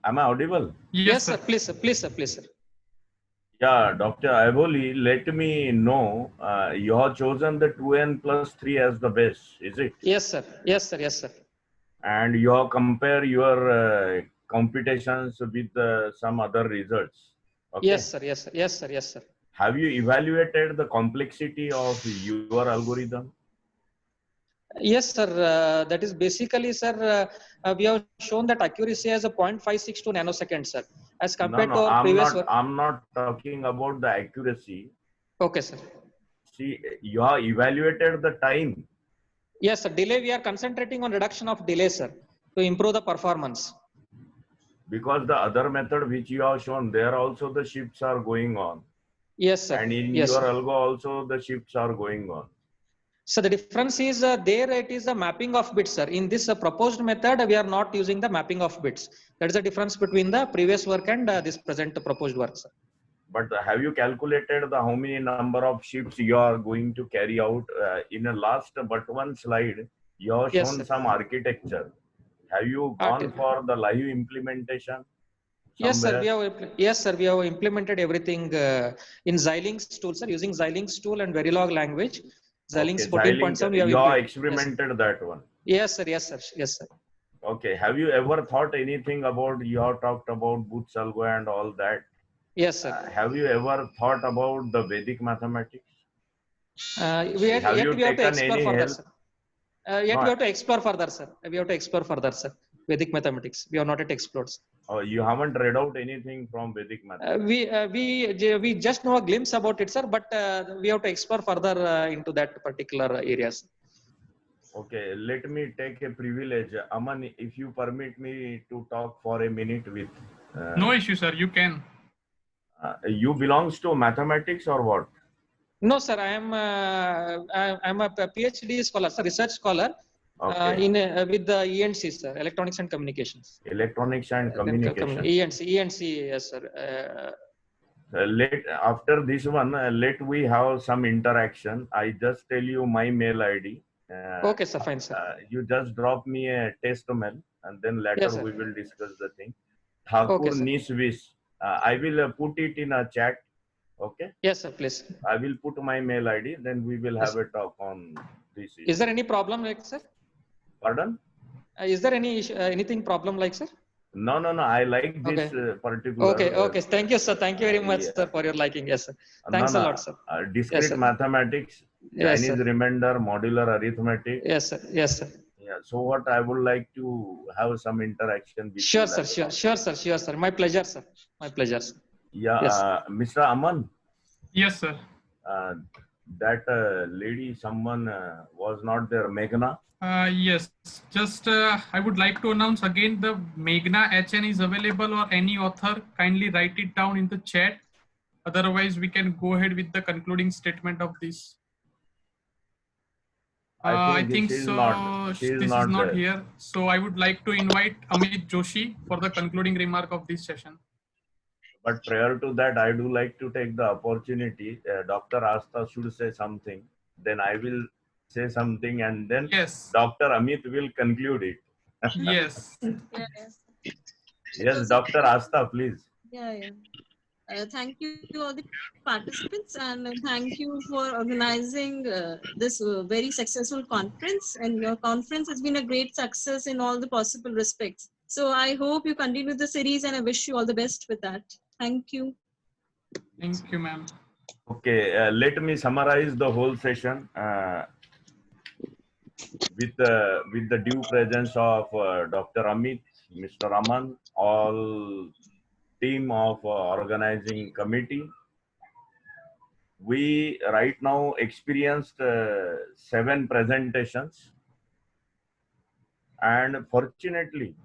am I audible? Yes, sir. Please, sir. Please, sir. Please, sir. Yeah, Dr. Aivoli, let me know, you have chosen the 2n plus 3 as the base, is it? Yes, sir. Yes, sir. Yes, sir. And you have compare your computations with some other results. Okay. Yes, sir. Yes, sir. Yes, sir. Yes, sir. Have you evaluated the complexity of your algorithm? Yes, sir. That is basically, sir, we have shown that accuracy as a 0.562 nanoseconds, sir, as compared to our previous work. I'm not talking about the accuracy. Okay, sir. See, you have evaluated the time. Yes, sir. Delay, we are concentrating on reduction of delay, sir, to improve the performance. Because the other method which you have shown, there also the shifts are going on. Yes, sir. And in yes, your sir. algo also the shifts are going on. So the difference is there it is the mapping of bits, sir. In this proposed method, we are not using the mapping of bits. That is the difference between the previous work and this present proposed work, sir. But have you calculated the how many number of shifts you are going to carry out? In a last but one slide, you have Yes, shown sir. some architecture. Have you gone for the live implementation? Yes, sir. Somewhere? Yes, sir. We have implemented everything in Xilinx tool, sir, using Xilinx tool and Verilog language. Xilinx 14.7. You have experimented that one. Yes, sir. Yes, sir. Yes, sir. Okay. Have you ever thought anything about, you have talked about Booth algo and all that? Yes, sir. Have you ever thought about the Vedic mathematics? We have to explore further, sir. We have to explore further, sir. We have to explore further, sir. Vedic mathematics. We have not yet explored, sir. Oh, you haven't read out anything from Vedic mathematics? We just know a glimpse about it, sir, but we have to explore further into that particular areas. Okay, let me take a privilege. Aman, if you permit me to talk for a minute with... no issue, sir. You can. You belongs to mathematics or what? No, sir. I'm a PhD scholar, sir, research scholar. Okay. With the ENC, sir, electronics and communications. Electronics and communication. ENC, yes, sir. After this one, let we have some interaction. I just tell you my mail ID. Okay, sir, fine, sir. You just drop me a test mail, and then later Yes, sir. we will discuss the thing. Thakur Okay, sir. Niswish. I will put it in a chat. Okay. Yes, sir, please. I will put my mail ID. Then we will Yes. have a talk on this issue. Is there any problem, like, sir? Pardon? Is there any issue, anything problem, like, sir? No. I like this particular. Okay. Thank you, sir. Thank you very much, sir, for your liking. Yes, sir. Thanks a lot, sir. Discrete Yes, sir. mathematics, Yes, Chinese sir. remainder, modular arithmetic. Yes, sir. Yes, sir. Yeah. So what I would like to have some interaction with Sure, you sir. later. Sure, sir. My pleasure, sir. My pleasure, sir. Yeah. Yes. Mr. Aman. Yes, sir. That lady, someone was not there, Meghna. Yes, just I would like to announce again the Meghna HN is available, or any author, kindly write it down in the chat. Otherwise, we can go ahead with the concluding statement of this. I think she is so. not there. Here. So I would like to invite Amit Joshi for the concluding remark of this session. But prior to that, I do like to take the opportunity. Dr. Asta should say something. Then I will say something, and then yes, Dr. Amit will conclude it. Yes. Yes, Dr. Asta, please. Yeah. Thank you to all the participants, and thank you for organizing this very successful conference. And your conference has been a great success in all the possible respects. So I hope you continue the series, and I wish you all the best with that. Thank you. Thank you, ma'am. Okay, let me summarize the whole session with the due presence of Dr. Amit, Mr. Raman, all team of organizing committee. We right now experienced 7 presentations, and fortunately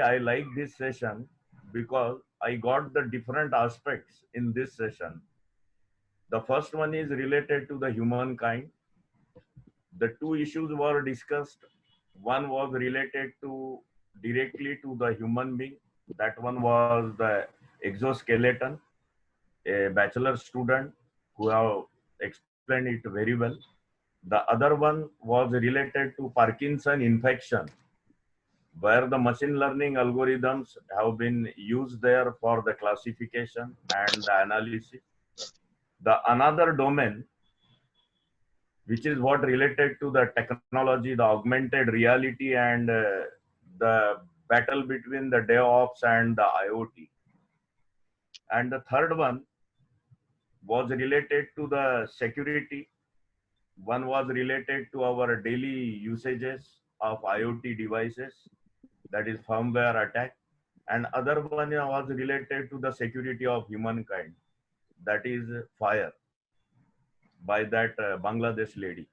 I like this session because I got the different aspects in this session. The first one is related to the humankind. The 2 issues were discussed. One was related to directly to the human being. That one was the exoskeleton, a bachelor student who have explained it very well. The other one was related to Parkinson infection, where the machine learning algorithms have been used there for the classification and the analysis. The another domain, which is what related to the technology, the augmented reality, and the battle between the DevOps and the IoT. And the third one was related to the security. One was related to our daily usages of IoT devices, that is firmware attack. And other one was related to the security of humankind, that is fire, by that Bangladesh lady.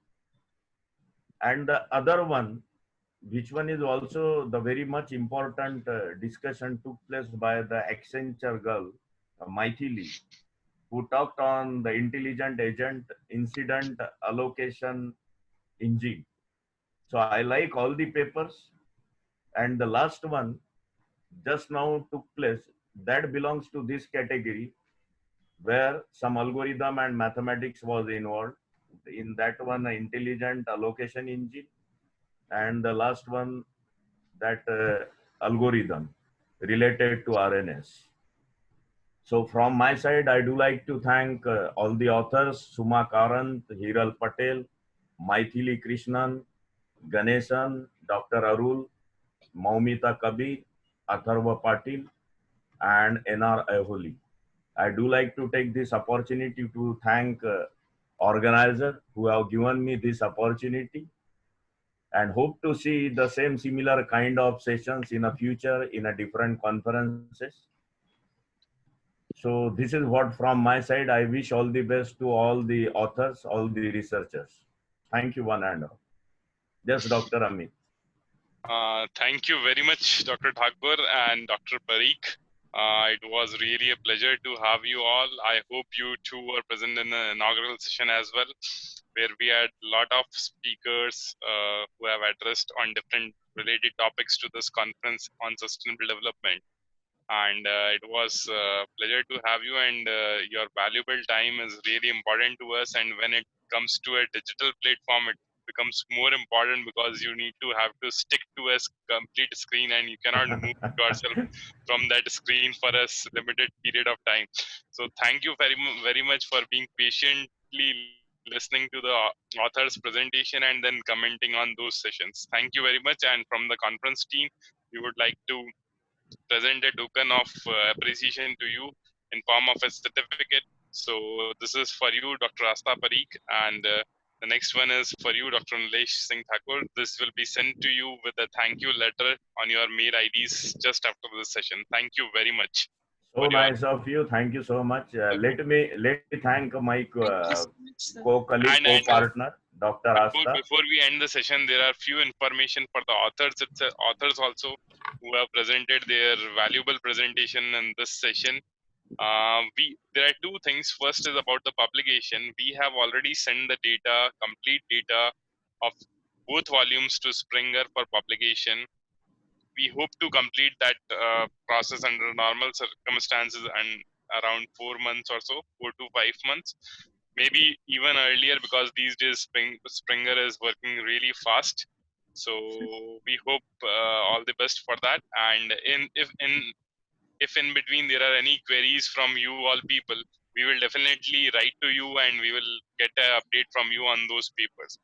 And the other one, which one is also the very much important discussion took place by the Accenture girl, Maithili, who talked on the intelligent agent incident allocation engine. So I like all the papers. And the last one just now took place, that belongs to this category, where some algorithm and mathematics was involved. In that one, intelligent allocation engine, and the last one, that algorithm related to RNS. So from my side, I do like to thank all the authors, Suma Karant, Hiral Patel, Maithili Krishnan, Ganesan, Dr. Arul, Maumita Kabir, Atharva Patil, and NR Aholi. I do like to take this opportunity to thank organizers who have given me this opportunity, and hope to see the same similar kind of sessions in the future in a different conferences. So this is what from my side. I wish all the best to all the authors, all the researchers. Thank you one and all. Yes, Dr. Amit. Thank you very much, Dr. Thakur and Dr. Parikh. It was really a pleasure to have you all. I hope you too were present in the inaugural session as well, where we had a lot of speakers who have addressed on different related topics to this conference on sustainable development. And it was a pleasure to have you, and your valuable time is really important to us. And when it comes to a digital platform, it becomes more important because you need to have to stick to a complete screen, and you cannot move yourself from that screen for a limited period of time. So thank you very much for being patiently listening to the author's presentation and then commenting on those sessions. Thank you very much. And from the conference team, we would like to present a token of appreciation to you in form of a certificate. So this is for you, Dr. Asta Parikh, and the next one is for you, Dr. Nilesh Singh Thakur. This will be sent to you with a thank you letter on your mail IDs just after this session. Thank you very much. So nice of you. Thank you so much. Let me thank my co-colleague, co-partner, Dr. Asta. Before we end the session, there are few information for the authors. It's authors also who have presented their valuable presentation in this session. There are two things. First is about the publication. We have already sent the data, complete data of both volumes to Springer for publication. We hope to complete that process under normal circumstances and around 4 months or so, 4 to 5 months, maybe even earlier, because these days Springer is working really fast. So we hope all the best for that. And if in between there are any queries from you all people, we will definitely write to you and we will get an update from you on those papers.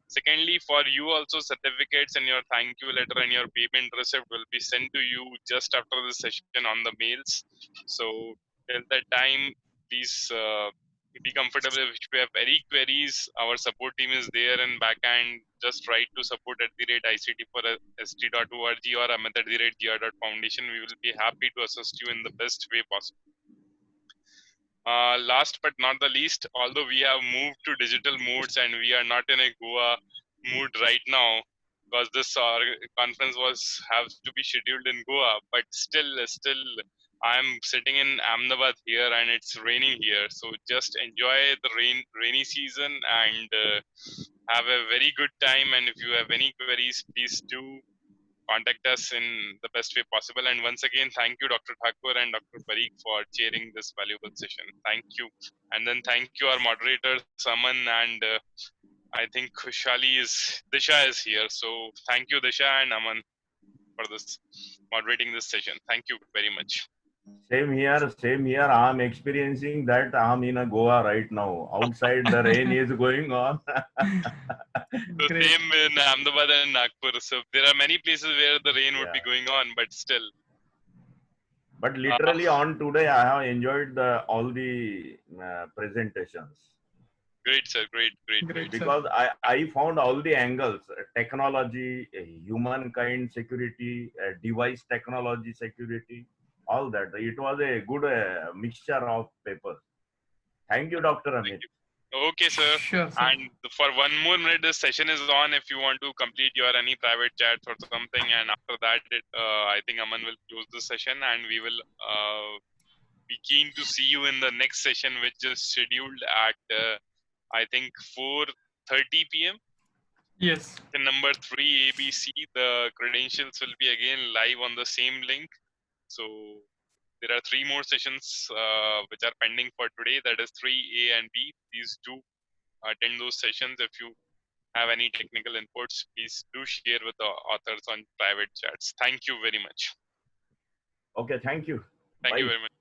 Secondly, for you also, certificates and your thank you letter and your payment receipt will be sent to you just after the session on the mails. So till that time, please be comfortable. If you have any queries, our support team is there in backend. Just write to support@ictforst.org or amit@gr.foundation. We will be happy to assist you in the best way possible. Last but not the least, although we have moved to digital modes and we are not in a Goa mood right now, because this conference has to be scheduled in Goa, but still I'm sitting in Ahmedabad here and it's raining here. So just enjoy the rainy season and have a very good time. And if you have any queries, please do contact us in the best way possible. And once again, thank you, Dr. Thakur and Dr. Parikh, for chairing this valuable session. Thank you. And then thank you, our moderators, Aman, and I think Disha is here. So thank you, Disha and Aman, for this moderating this session. Thank you very much. Same here. I'm experiencing that. I'm in a Goa right now. Outside the rain is going on. The same in Ahmedabad and Nagpur. So there are many places where the rain would be going on, but still. But literally on today, I have enjoyed all the presentations. Great, sir. Great. Because I found all the angles: technology, humankind security, device technology security, all that. It was a good mixture of papers. Thank you, Dr. Amit. Okay, sir. Sure, sir. And for 1 more minute, this session is on. If you want to complete your any private chats or something, and after that, I think Aman will close the session, and we will be keen to see you in the next session, which is scheduled at I think 4:30 p.m. Yes. The number 3 ABC. The credentials will be again live on the same link. So there are 3 more sessions which are pending for today. That is 3A and B. Please do attend those sessions. If you have any technical inputs, please do share with the authors on private chats. Thank you very much. Okay, thank you. Thank you very much.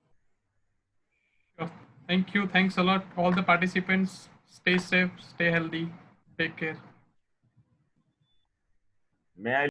Sure. Thank you. Thanks a lot, all the participants. Stay safe, stay healthy. Take care. May I